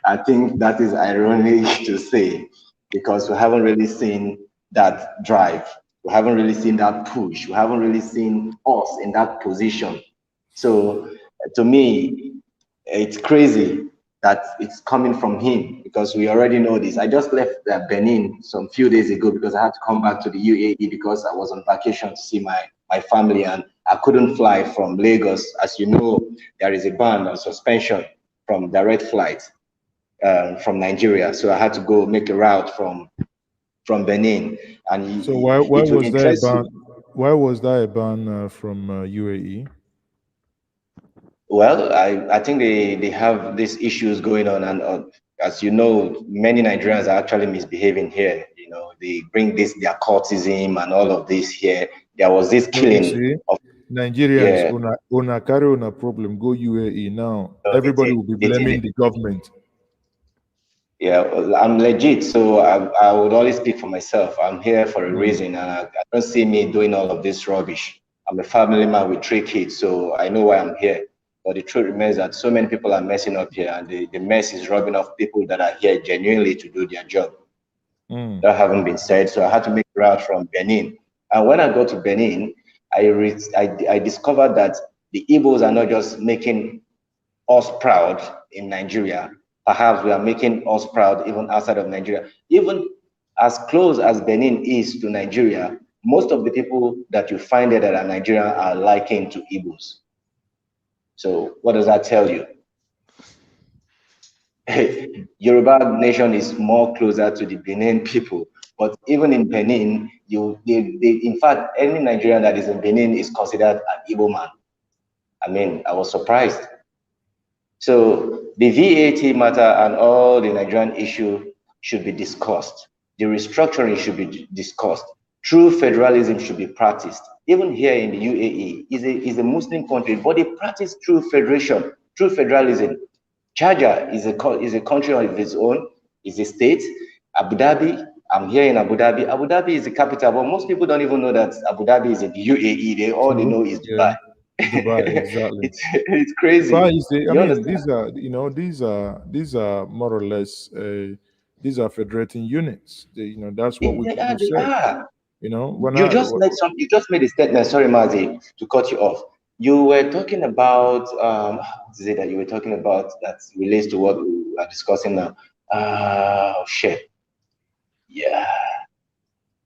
I think that is ironic to say, because we haven't really seen that drive. We haven't really seen that push. We haven't really seen us in that position. So to me, it's crazy that it's coming from him, because we already know this. I just left Benin some few days ago because I had to come back to the UAE because I was on vacation to see my family, and I couldn't fly from Lagos. As you know, there is a ban on suspension from direct flights from Nigeria. So I had to go make a route from Benin. And so why was there a ban? Why was there a ban from UAE? Well, I think they have these issues going on, and as you know, many Nigerians are actually misbehaving here. You know, they bring their cultism and all of this here. There was this killing of Nigerians, una carry on a problem, go UAE now. Everybody will be blaming the government. Yeah, I'm legit, so I would always speak for myself. I'm here for a reason, and I don't see me doing all of this rubbish. I'm a family man with 3 kids, so I know why I'm here. But the truth remains that so many people are messing up here, and the mess is rubbing off people that are here genuinely to do their job. That haven't been said, so I had to make a route from Benin. And when I got to Benin, I discovered that the Igbos are not just making us proud in Nigeria. Perhaps we are making us proud even outside of Nigeria. Even as close as Benin is to Nigeria, most of the people that you find there that are Nigerian are likened to Igbos. So what does that tell you? Yoruba nation is more closer to the Benin people, but even in Benin, in fact, any Nigerian that is in Benin is considered an Igbo man. I mean, I was surprised. So the VAT matter and all the Nigerian issue should be discussed. The restructuring should be discussed. True federalism should be practiced. Even here in the UAE, is a Muslim country, but they practice true federation, true federalism. Sharjah is a country of its own, is a state. Abu Dhabi, I'm here in Abu Dhabi. Abu Dhabi is the capital, but most people don't even know that Abu Dhabi is in the UAE. All they know is Dubai. Dubai, exactly. It's crazy. Dubai is these are more or less these are federating units. That's what we can say. When you just made a statement. Sorry, Mazi, to cut you off. You were talking about what is it that you were talking about that relates to what we are discussing now? Shit. Yeah,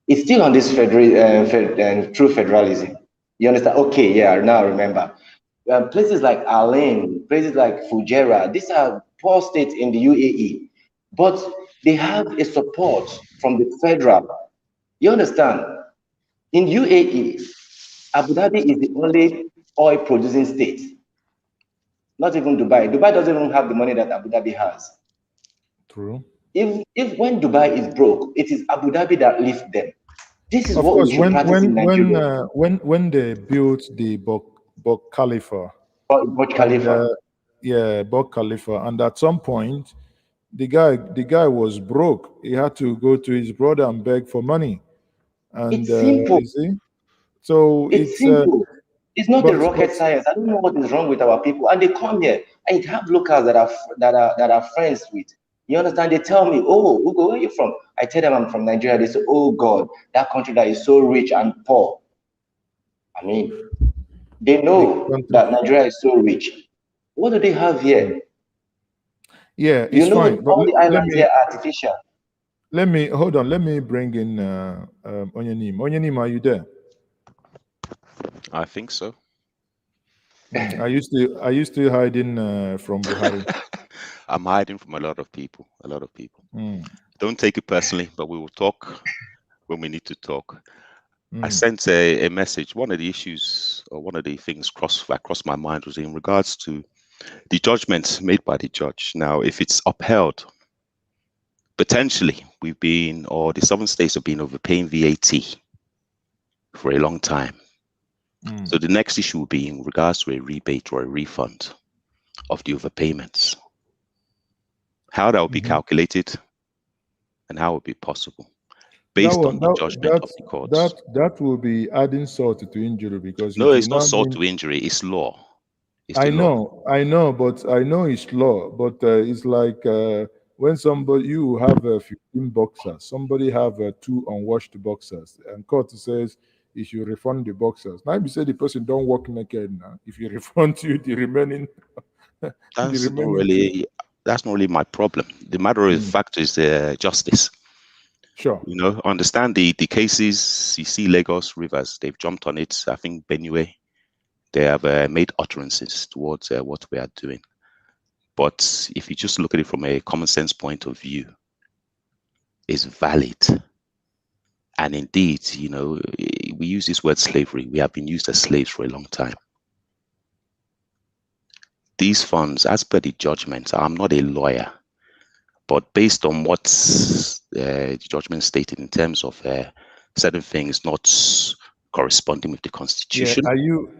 it's still on this true federalism. You understand? Okay, yeah, now I remember. Places like Alain, places like Fujairah, these are poor states in the UAE, but they have a support from the federal. You understand? In UAE, Abu Dhabi is the only oil producing state. Not even Dubai. Dubai doesn't even have the money that Abu Dhabi has. True. If when Dubai is broke, it is Abu Dhabi that lifts them. This is of what course, we should practice in Nigeria. When they built the Burj Khalifa, Burj Khalifa. Burj Khalifa, and at some point, the guy was broke. He had to go to his brother and beg for money. And it's simple. You see? So it's simple. It's not the rocket science. I don't know what is wrong with our people. And they come here. I have locals that are friends with. You understand? They tell me, "Oh, Ugo, where are you from?" I tell them I'm from Nigeria. They say, "Oh God, that country that is so rich and poor." I mean, they know that Nigeria is so rich. What do they have here? Yeah, it's fine. All the islands here are artificial. Let me hold on. Let me bring in Onyenim. Onyenim, are you there? I think so. Are you still hiding from Buhari? I'm hiding from a lot of people. Don't take it personally, but we will talk when we need to talk. I sent a message. One of the issues or one of the things across my mind was in regards to The judgment made by the judge. Now, if it's upheld, potentially the southern states have been overpaying VAT for a long time. So the next issue will be in regards to a rebate or a refund of the overpayments. How that will be calculated and how it will be possible based on the judgment of the courts. That will be adding salt to injury because No, it will it's not not salt mean. to injury, it's law. It's I the law. know, but I know it's law. But it's like when you have 15 boxers, somebody have 2 unwashed boxers, and court says you should refund the boxers. Now you say the person don't walk naked now. If you refund you the remaining, That's not really my problem. The matter of fact is justice. Sure. You know, understand the cases. You see Lagos Rivers, they've jumped on it. I think Benue, they have made utterances towards what we are doing. But if you just look at it from a common sense point of view, it's valid. And indeed, you know, we use this word slavery. We have been used as slaves for a long time. These funds, as per the judgment, I'm not a lawyer, but based on what the judgment stated in terms of certain things not corresponding with the Constitution. Yeah.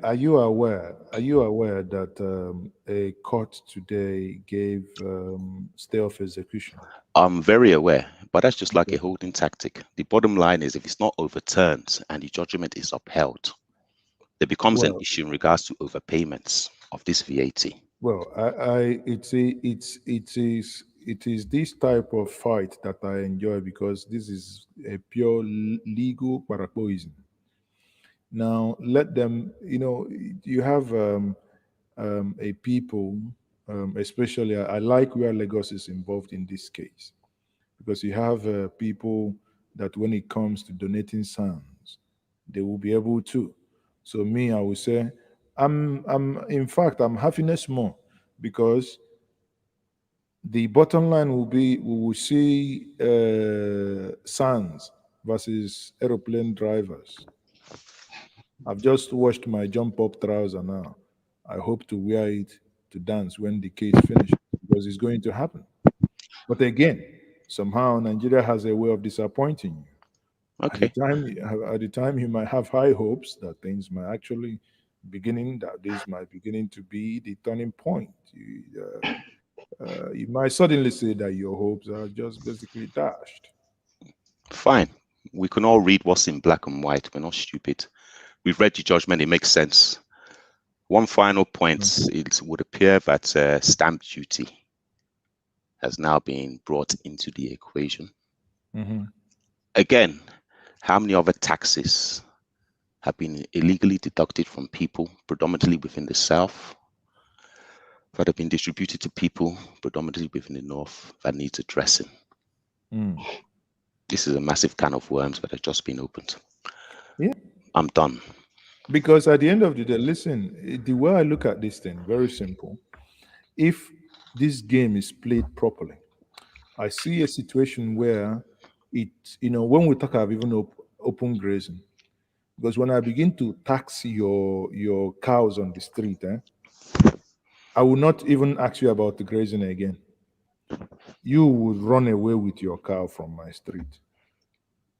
Are you aware? Are you aware that a court today gave stay of execution? I'm very aware, but that's just like a holding tactic. The bottom line is if it's not overturned and the judgment is upheld, there becomes an issue in regards to overpayments of this VAT. Well, it is this type of fight that I enjoy because this is a pure legal parapoism. Now let them, you have a people, especially I like where Lagos is involved in this case because you have people that when it comes to donating sands, they will be able to. So me, I would say, in fact, I'm happiness more because the bottom line will be we will see sands versus aeroplane drivers. I've just washed my jump up trouser now. I hope to wear it to dance when the case finishes because it's going to happen. But again, somehow Nigeria has a way of disappointing you. Okay. At the time, you might have high hopes that things might actually this might beginning to be the turning point. You might suddenly say that your hopes are just basically dashed. Fine. We can all read what's in black and white. We're not stupid. We've read the judgment. It makes sense. One final point. It would appear that stamp duty has now been brought into the equation. Again, how many other taxes have been illegally deducted from people, predominantly within the South, that have been distributed to people, predominantly within the North, that needs addressing? This is a massive can of worms that have just been opened. Yeah. I'm done. Because at the end of the day, listen, the way I look at this thing, very simple. If this game is played properly, I see a situation where when we talk of even open grazing, because when I begin to tax your cows on the street, I will not even ask you about the grazing again. You would run away with your cow from my street.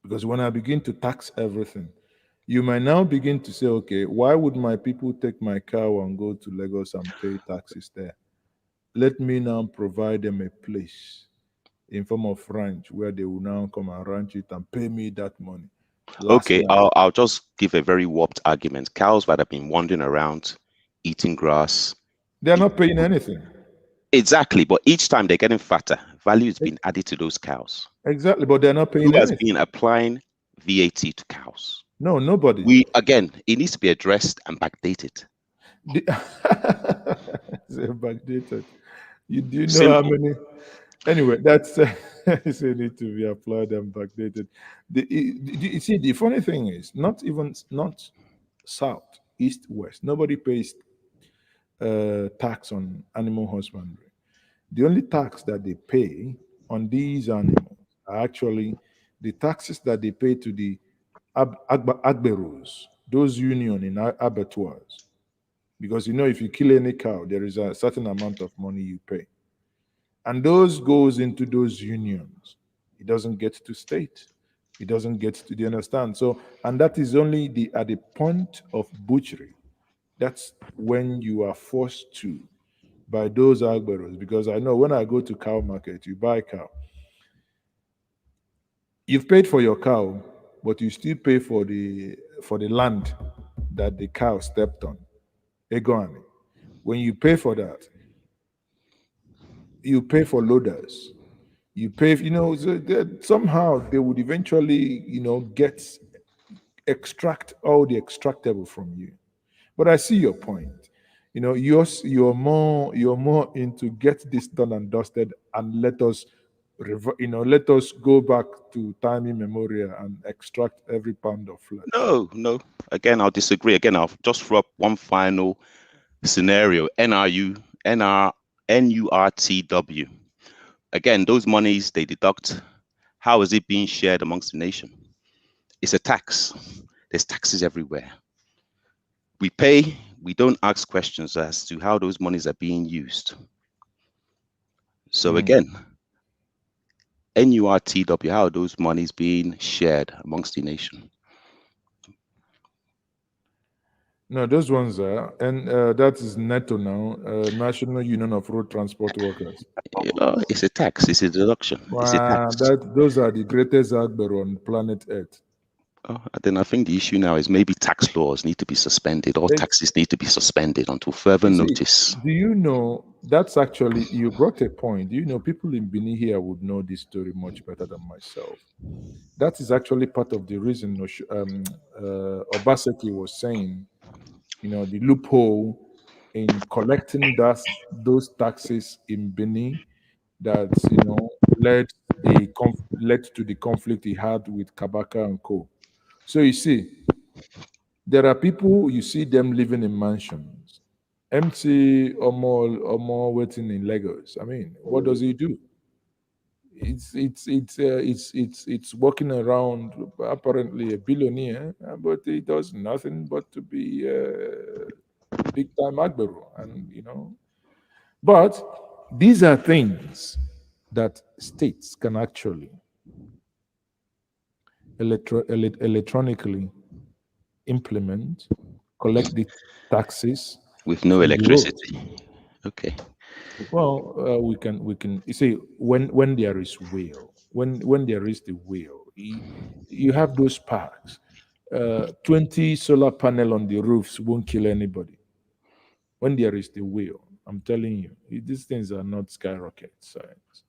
Because when I begin to tax everything, you might now begin to say, okay, why would my people take my cow and go to Lagos and pay taxes there? Let me now provide them a place in form of ranch where they will now come and ranch it and pay me that money. Okay, I'll just give a very warped argument. Cows that have been wandering around, eating grass. They're not paying anything. Exactly, but each time they're getting fatter. Value is being added to those cows. Exactly, but they're not paying Who has anything. been applying VAT to cows? No, nobody. It needs to be addressed and backdated. Backdated. You do know Simple. how many? Anyway, that's it need to be applied and backdated. You see, the funny thing is, not south, east, west. Nobody pays tax on animal husbandry. The only tax that they pay on these animals are actually the taxes that they pay to the agberos, those union in abattoirs. Because if you kill any cow, there is a certain amount of money you pay. And those goes into those unions. It doesn't get to state. It doesn't get to, do you understand? So, and that is only at the point of butchery. That's when you are forced to by those agberos. Because I know when I go to cow market, you buy cow. You've paid for your cow, but you still pay for the land that the cow stepped on. Egoani. When you pay for that, you pay for loaders. You pay, somehow they would eventually, extract all the extractable from you. But I see your point. You're more into get this done and dusted, and let us, let us go back to time immemorial and extract every pound of flesh. No. Again, I'll disagree. Again, I'll just throw up one final scenario. NURTW. Again, those monies they deduct. How is it being shared amongst the nation? It's a tax. There's taxes everywhere. We pay. We don't ask questions as to how those monies are being used. So again, NURTW, how are those monies being shared amongst the nation? No, those ones are, and that is NETO now, National Union of Road Transport Workers. It's a tax. It's a deduction. It's a tax. Those are the greatest Agber on planet Earth. Then I think the issue now is maybe tax laws need to be suspended, or taxes need to be suspended until further notice. Do you know, that's actually, you brought a point. People in Benin here would know this story much better than myself. That is actually part of the reason Obaseki was saying, the loophole in collecting those taxes in Benin that, led to the conflict he had with Kabaka and Co. So you see, there are people, you see them living in mansions. MC Omo waiting in Lagos. I mean, what does he do? It's walking around, apparently a billionaire, but he does nothing but to be big time Agberu, and But these are things that states can actually electronically implement, collect the taxes with no electricity. Okay. Well, we can. You see, when there is will, when there is the will, you have those parks. 20 solar panel on the roofs won't kill anybody. When there is the will, I'm telling you, these things are not skyrocket science.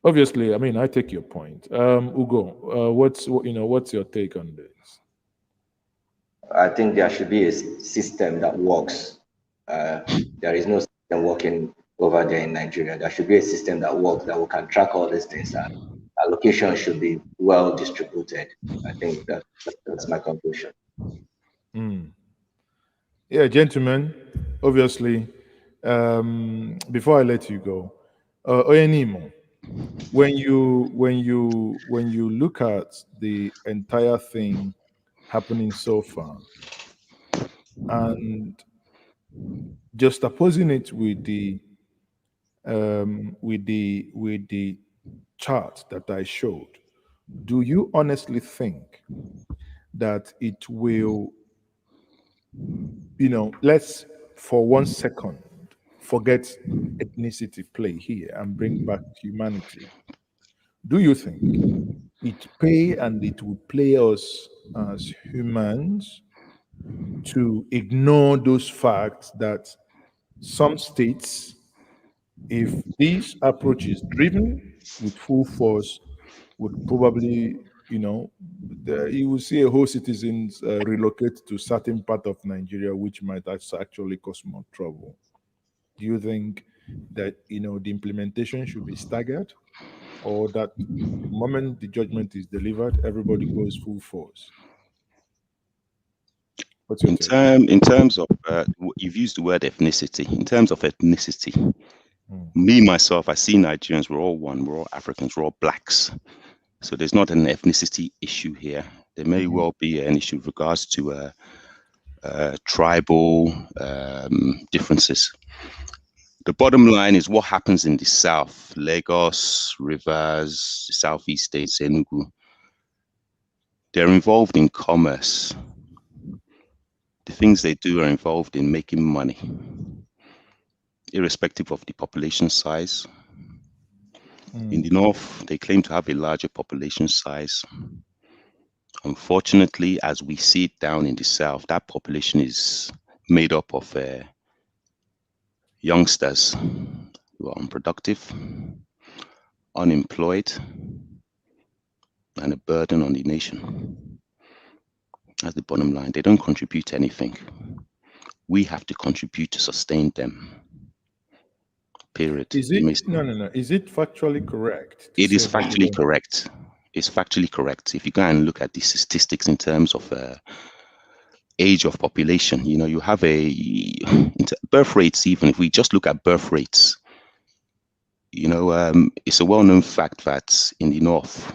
Obviously, I mean, I take your point. Ugo, what's your take on this? I think there should be a system that works. There is no system working over there in Nigeria. There should be a system that works, that we can track all these things, and allocation should be well distributed. I think that's my conclusion. Yeah, gentlemen, obviously, before I let you go, Oyenimo, when you look at the entire thing happening so far, and just opposing it with the chart that I showed, do you honestly think that it will, let's for 1 second forget ethnicity play here and bring back humanity? Do you think it will play us as humans to ignore those facts that some states, if this approach is driven with full force, would probably, you will see a whole citizens relocate to certain part of Nigeria, which might actually cause more trouble? Do you think that, the implementation should be staggered, or that the moment the judgment is delivered, everybody goes full force? What's your take? In terms of, you've used the word ethnicity. In terms of ethnicity, me, myself, I see Nigerians, we're all one, we're all Africans, we're all blacks. So there's not an ethnicity issue here. There may well be an issue with regards to tribal differences. The bottom line is what happens in the south, Lagos, Rivers, the southeast states, Enugu. They're involved in commerce. The things they do are involved in making money, irrespective of the population size. In the north, they claim to have a larger population size. Unfortunately, as we see it down in the south, that population is made up of youngsters who are unproductive, unemployed, and a burden on the nation. That's the bottom line. They don't contribute anything. We have to contribute to sustain them. Period. Is it no? Is it factually correct? It is factually correct. It's factually correct. If you go and look at the statistics in terms of age of population, you know, you have birth rates. Even if we just look at birth rates, you know, it's a well-known fact that in the north,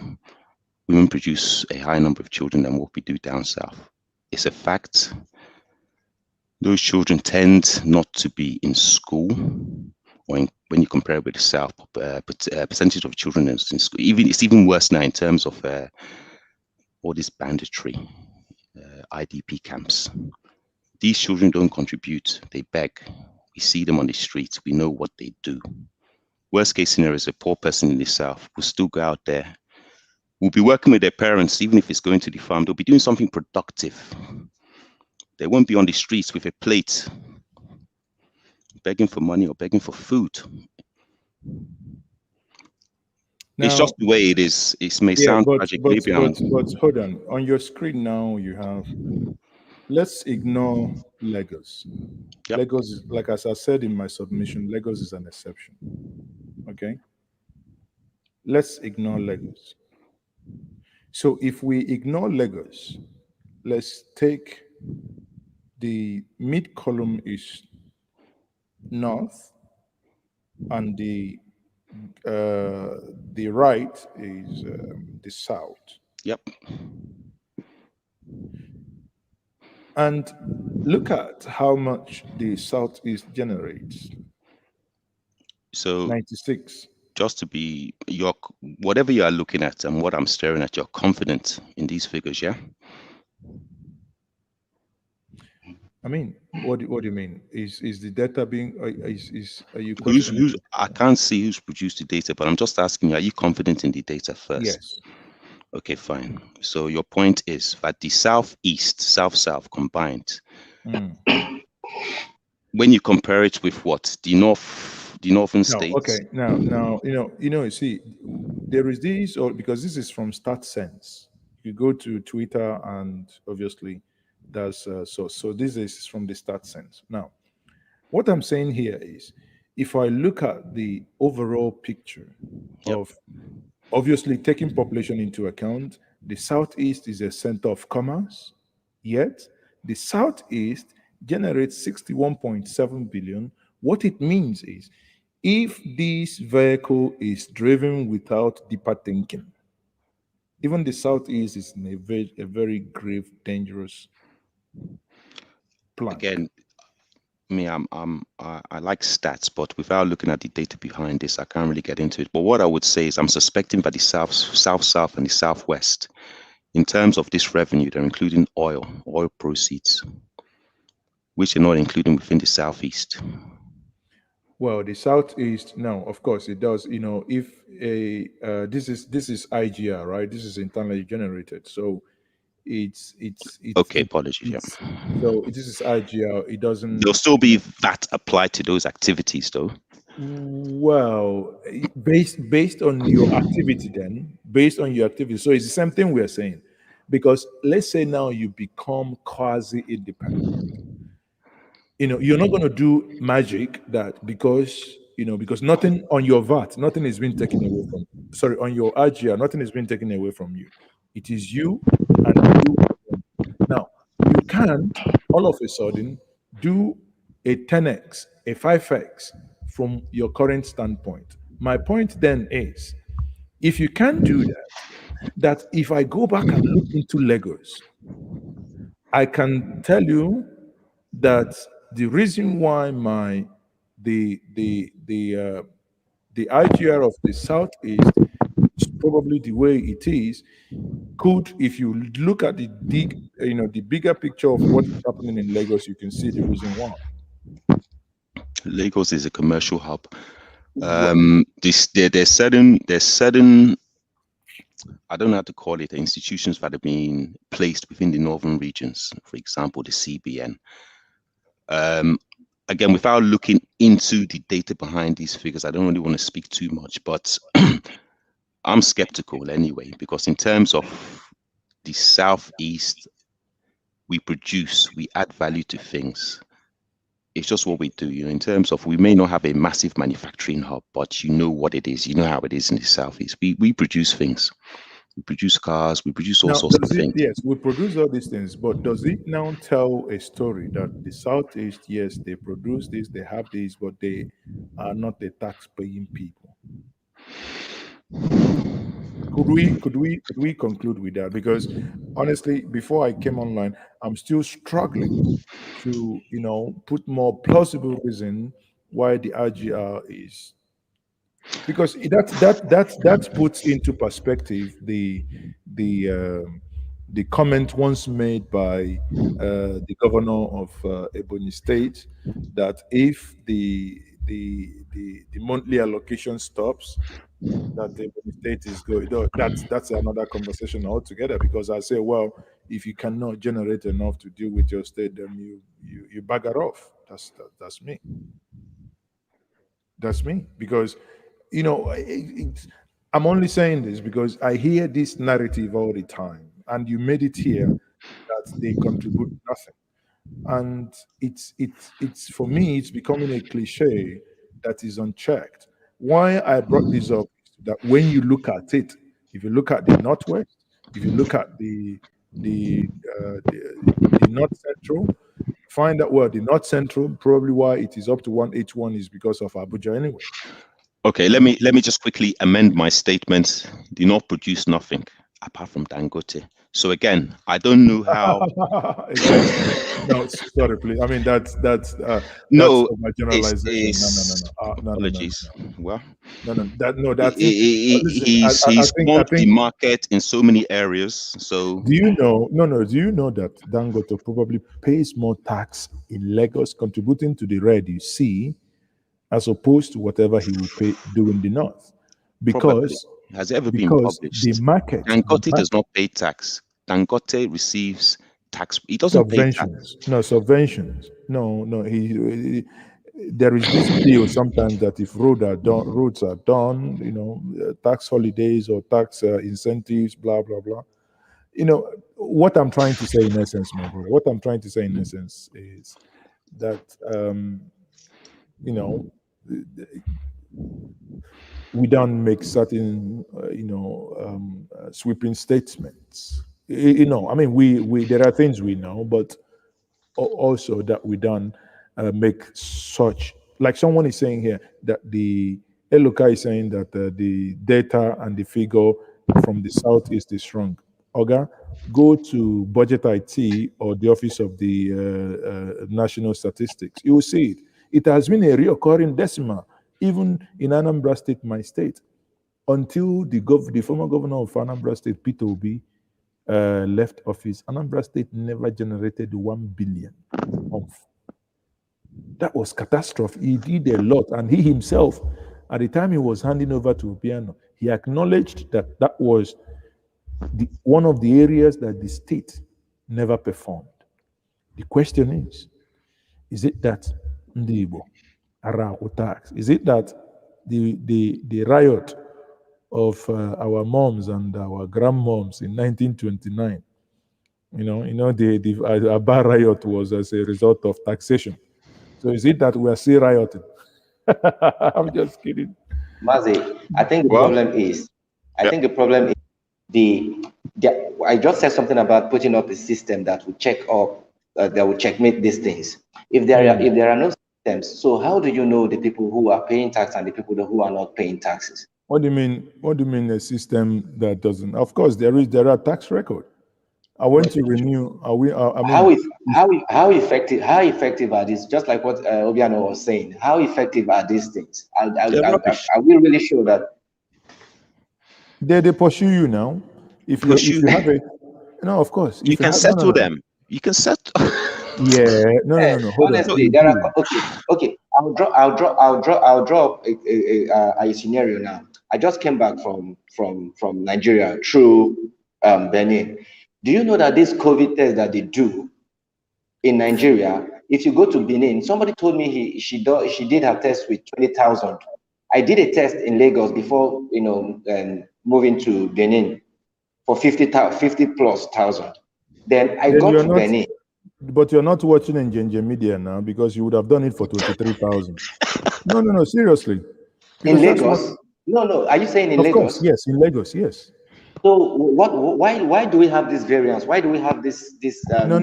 women produce a higher number of children than what we do down south. It's a fact. Those children tend not to be in school, or when you compare it with the south, percentage of children in school. It's even worse now in terms of all this banditry, IDP camps. These children don't contribute; they beg. We see them on the streets. We know what they do. Worst case scenario is a poor person in the south will still go out there, will be working with their parents, even if it's going to the farm. They'll be doing something productive. They won't be on the streets with a plate, begging for money or begging for food. Now, it's just the way it is. It may sound tragic, but hold on. On your screen now, you have. Let's ignore Lagos. Yep. Lagos is, like as I said in my submission, Lagos is an exception. Okay. Let's ignore Lagos. So if we ignore Lagos, let's take the mid column is north, and the right is the south. Yep. And look at how much the southeast generates. So 96. Just to be whatever you are looking at and what I'm staring at, you're confident in these figures, yeah? I mean, what do you mean? Is the data being are you questioning? I can't see who's produced the data, but I'm just asking you, are you confident in the data first? Yes. Okay, fine. So your point is that the southeast, south combined, when you compare it with what? The northern states? Okay, now you see, there is this, or because this is from StatSense. You go to Twitter and obviously that's so this is from the StatSense. Now, what I'm saying here is, if I look at the overall picture of obviously taking population into account, the southeast is a center of commerce, yet the southeast generates 61.7 billion. What it means is, if this vehicle is driven without deeper thinking, even the southeast is in a very grave, dangerous plan. Again, I like stats, but without looking at the data behind this, I can't really get into it. But what I would say is, I'm suspecting that the south, and the southwest, in terms of this revenue, they're including oil proceeds, which are not including within the southeast. Well, the southeast, no, of course it does. You know, if this is IGR, right? This is internally generated, so it's okay. Apologies. So this is IGR. It doesn't. There'll still be VAT applied to those activities, though. Well, based on your activity, so it's the same thing we are saying, because let's say now you become quasi independent. You know, you're not going to do magic that because nothing on your VAT, nothing is being taken away from. Sorry, on your IGR, nothing is being taken away from you. It is you and you. Now, you can't all of a sudden do a 10x, a 5x from your current standpoint. My point then is, if you can't do that if I go back and look into Lagos, I can tell you that the reason why the IGR of the Southeast is probably the way it is, could, if you look at the bigger picture of what is happening in Lagos, you can see the reason why. Lagos is a commercial hub. There's certain I don't know how to call it, institutions that have been placed within the northern regions, for example, the CBN. Again, without looking into the data behind these figures, I don't really want to speak too much, but I'm skeptical anyway, because in terms of the Southeast, we add value to things. It's just what we do, in terms of, we may not have a massive manufacturing hub, but you know what it is, you know how it is in the Southeast. We produce things. We produce cars, we produce all sorts of things. Yes, we produce all these things, but does it now tell a story that the Southeast, yes, they produce this, they have this, but they are not the tax-paying people? Could we conclude with that? Because honestly, before I came online, I'm still struggling to put more plausible reason why the IGR is, because that puts into perspective the comment once made by the governor of Ebonyi State, that if the monthly allocation stops, that the state is going. That's another conversation altogether. Because I say, well, if you cannot generate enough to deal with your state, then you bagger off. That's me. That's me. Because I'm only saying this because I hear this narrative all the time, and you made it here that they contribute nothing, and it's for me, it's becoming a cliche that is unchecked. Why I brought this up is that when you look at it, if you look at the Northwest, if you look at the North Central, find out, well, the North Central, probably why it is up to 181 is because of Abuja anyway. Okay, let me just quickly amend my statement. Do not produce nothing apart from Dangote. So again, I don't know how. No, sorry, please. I mean that's no, my generalization. No. Apologies. Well, that's he's pumped the market in so many areas. So do you know? Do you know that Dangote probably pays more tax in Lagos, contributing to the red you see, as opposed to whatever he will pay doing the North? Because has it ever been published? The market. Dangote does not pay tax. Dangote receives tax. He doesn't pay tax. No, subventions. No. There is this deal sometimes that if roads are done, tax holidays or tax incentives, blah blah blah. What I'm trying to say in essence, my brother. What I'm trying to say in essence is that we don't make certain sweeping statements. I mean, we there are things we know, but also that we don't make such, like someone is saying here that the Eluka is saying that the data and the figure from the Southeast is strong. Oga, go to Budget IT or the Office of the National Statistics. You will see it. It has been a reoccurring decimal, even in Anambra State, my state, until the former governor of Anambra State, Peter Obi, left office. Anambra State never generated 1 billion. That was catastrophe. He did a lot, and he himself, at the time he was handing over to Obiano, he acknowledged that that was one of the areas that the state never performed. The question is it that Ndibo Araku tax? Is it that the riot of our moms and our grandmoms in 1929, the Aba riot was as a result of taxation? So is it that we are still rioting? I'm just kidding. Mazi, I think the problem is, I just said something about putting up a system that will that will checkmate these things. If there are no systems, so how do you know the people who are paying tax and the people who are not paying taxes? What do you mean? What do you mean a system that doesn't? Of course, there are tax record. I went to renew. I mean, how effective are these? Just like what Obiano was saying, how effective are these things? Are we really sure that they pursue you now? If you have a no, of course. You If can settle them. You can settle. Yeah, no. Hold honestly, on. there are okay. I'll draw a scenario now. I just came back from Nigeria through Benin. Do you know that this COVID test that they do in Nigeria, if you go to Benin, somebody told me she did her test with 20,000. I did a test in Lagos before moving to Benin for 50 plus thousand. Then I got to Benin. But you're not watching in Ginger Media now because you would have done it for 23,000. No, seriously. In Lagos? No. Are you saying in Lagos? Of course, yes, in Lagos, yes. So why do we have this variance? Why do we have this No.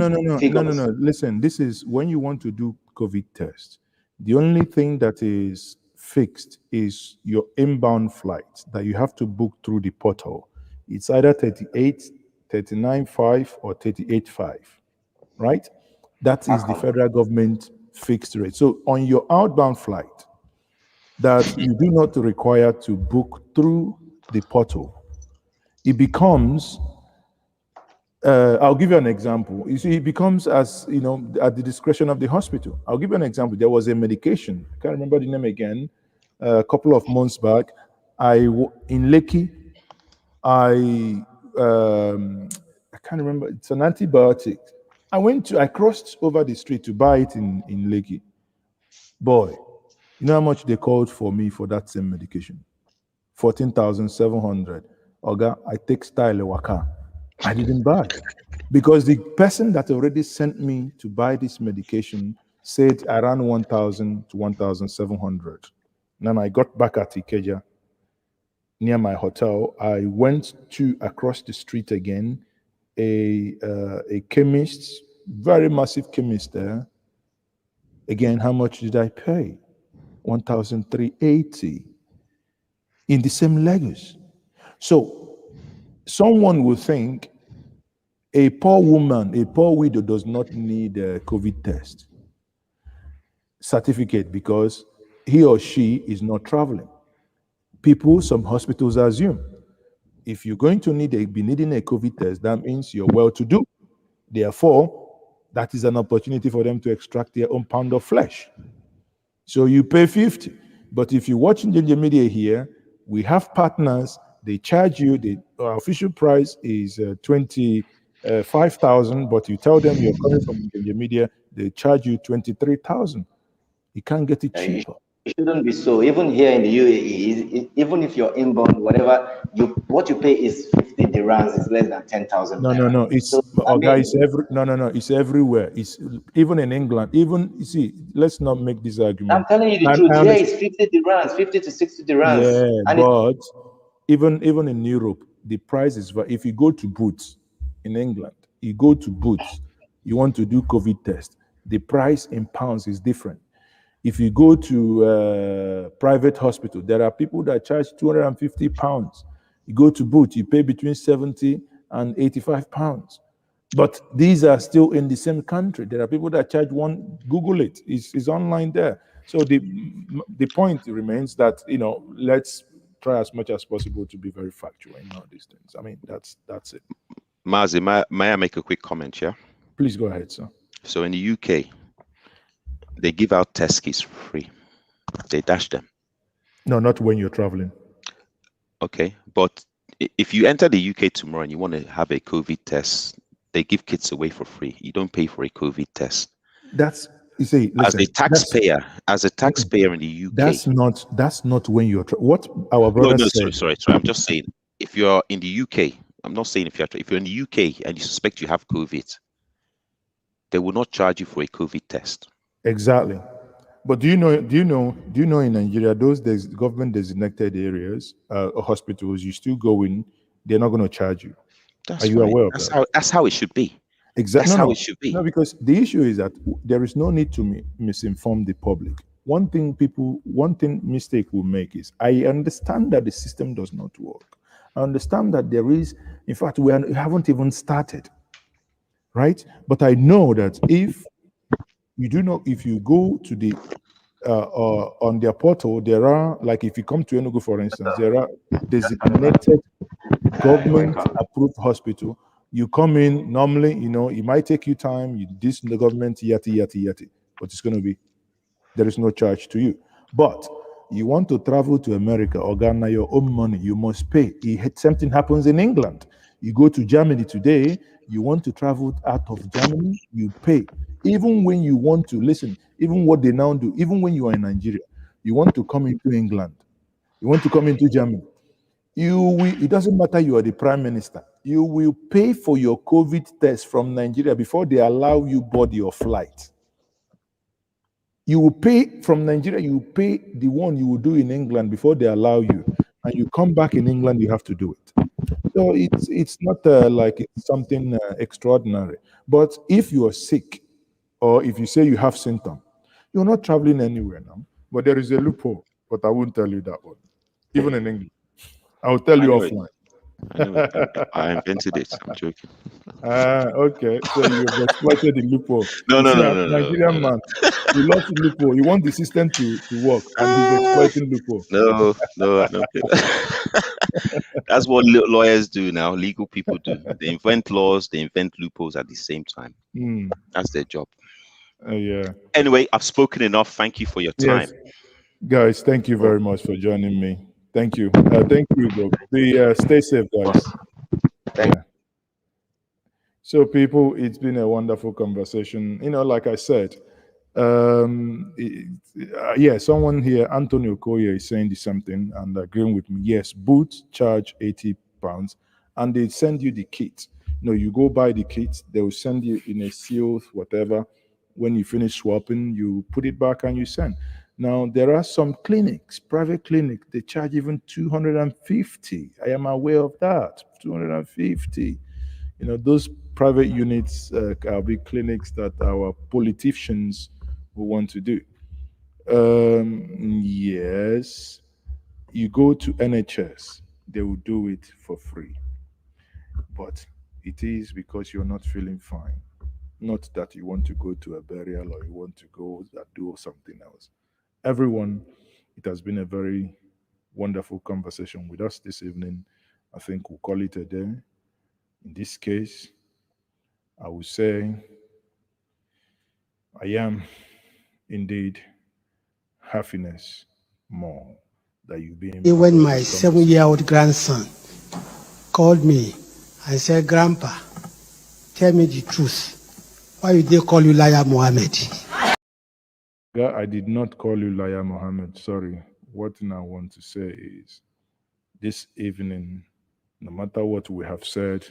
Listen, this is when you want to do COVID test. The only thing that is fixed is your inbound flight that you have to book through the portal. It's either 38, 39.5 or 38.5, right? That is the federal government fixed rate. So on your outbound flight, that you do not require to book through the portal, it becomes, I'll give you an example. You see, it becomes at the discretion of the hospital. I'll give you an example. There was a medication, I can't remember the name again, a couple of months back. In Lekki, I can't remember, it's an antibiotic. I crossed over the street to buy it in Lekki. Boy, you know how much they called for me for that same medication? 14,700. Oga, I take style waka. I didn't buy because the person that already sent me to buy this medication said around 1,000 to 1,700. Then I got back at Ikeja near my hotel. I went to across the street again, a chemist, very massive chemist there. Again, how much did I pay? 1,380 in the same Lagos. So someone will think a poor woman, a poor widow does not need a COVID test certificate because he or she is not traveling. Some hospitals assume if you're going to be needing a COVID test, that means you're well-to-do. Therefore, that is an opportunity for them to extract their own pound of flesh. So you pay 50. But if you're watching Ginger Media here, we have partners, they charge you, our official price is 25,000, but you tell them you're coming from Ginger Media, they charge you 23,000. You can't get it cheaper. It shouldn't be so. Even here in the UAE, even if you're inbound, what you pay is 50 dirhams, is less than 10,000. No. It's it's everywhere. It's even in England. Even let's not make this argument. I'm telling you the truth. Here is 50 dirhams, 50 to 60 dirhams. Yeah, but even in Europe, the price is. If you go to Boots in England, you want to do COVID test. The price in pounds is different. If you go to private hospital, there are people that charge 250 pounds. You go to Boots, you pay between 70 and 85 pounds. But these are still in the same country. There are people that charge Google it. It's online there. So the point remains that, let's try as much as possible to be very factual in all these things. I mean, that's it. Mazi, may I make a quick comment, yeah? Please go ahead, sir. So in the UK, they give out test kits for free. They dash them. No, not when you're traveling. Okay, but if you enter the UK tomorrow and you want to have a COVID test, they give kits away for free. You don't pay for a COVID test. That's, you see, listen, as a taxpayer in the UK. That's not when you're what our brother said. Sorry. I'm just saying, if you're in the UK, I'm not saying if you're in the UK and you suspect you have COVID, they will not charge you for a COVID test. Exactly. But do you know in Nigeria, those government designated areas, hospitals, you still go in, they're not going to charge you. Are you aware of that? That's how it should be. Exactly. That's how it should be. No, because the issue is that there is no need to misinform the public. One mistake we make is, I understand that the system does not work. I understand that there is, in fact, we haven't even started. right? But I know that if you go to the on their portal, there are, like, if you come to Enugu, for instance, there are designated government approved hospital. You come in normally, it might take you time. This the government yati, but it's going to be, there is no charge to you. But you want to travel to America or Ghana, your own money, you must pay. Something happens in England. You go to Germany today, you want to travel out of Germany, you pay. Even when you want to, listen, even what they now do, even when you are in Nigeria, you want to come into England, you want to come into Germany, it doesn't matter you are the prime minister, you will pay for your COVID test from Nigeria before they allow you board your flight. You will pay from Nigeria, you will pay the one you will do in England before they allow you. And you come back in England, you have to do it. So it's not like it's something extraordinary. But if you are sick, or if you say you have symptoms, you're not traveling anywhere now. But there is a loophole, but I won't tell you that one. Even in English. I'll tell you offline. I invented it. I'm joking. Okay. So you've exploited the loophole. No, You no, see, no, a no, no, Nigerian no, man, he loves the loophole. He wants the system to work, and he's exploiting loophole. no, I don't play that. That's what lawyers do now. Legal people do. They invent laws. They invent loopholes at the same time. That's their job. Yeah. Anyway, I've spoken enough. Thank you for your time. Yes. Guys, thank you very much for joining me. Thank you. Thank you, Doc. Stay safe, guys. Yeah. So, people, it's been a wonderful conversation. Like I said, yeah, someone here, Antonio Koye, is saying something and agreeing with me. Yes, boots charge £80, and they send you the kit. You go buy the kit, they will send you in a sealed whatever. When you finish swapping, you put it back and you send. Now, there are some clinics, private clinic, they charge even 250. I am aware of that, 250. Those private units are big clinics that our politicians will want to do. Yes, you go to NHS, they will do it for free. But it is because you're not feeling fine, not that you want to go to a burial or you want to go and do something else. Everyone, it has been a very wonderful conversation with us this evening. I think we'll call it a day. In this case, I would say I am indeed happiness more that you being part When of my this conversation. 7-year-old grandson called me and said, Grandpa, tell me the truth. Why did they call you Liar Mohammed? Yeah, I did not call you Liar Mohammed. Sorry. What I want to say is this evening, no matter what we have said,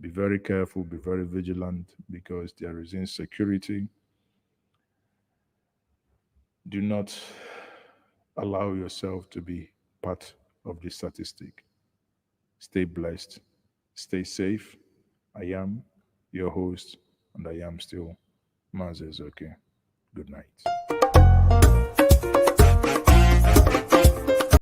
be very careful, be very vigilant, because there is insecurity. Do not allow yourself to be part of the statistic. Stay blessed. Stay safe. I am your host, and I am still Mazes. Okay. Good night.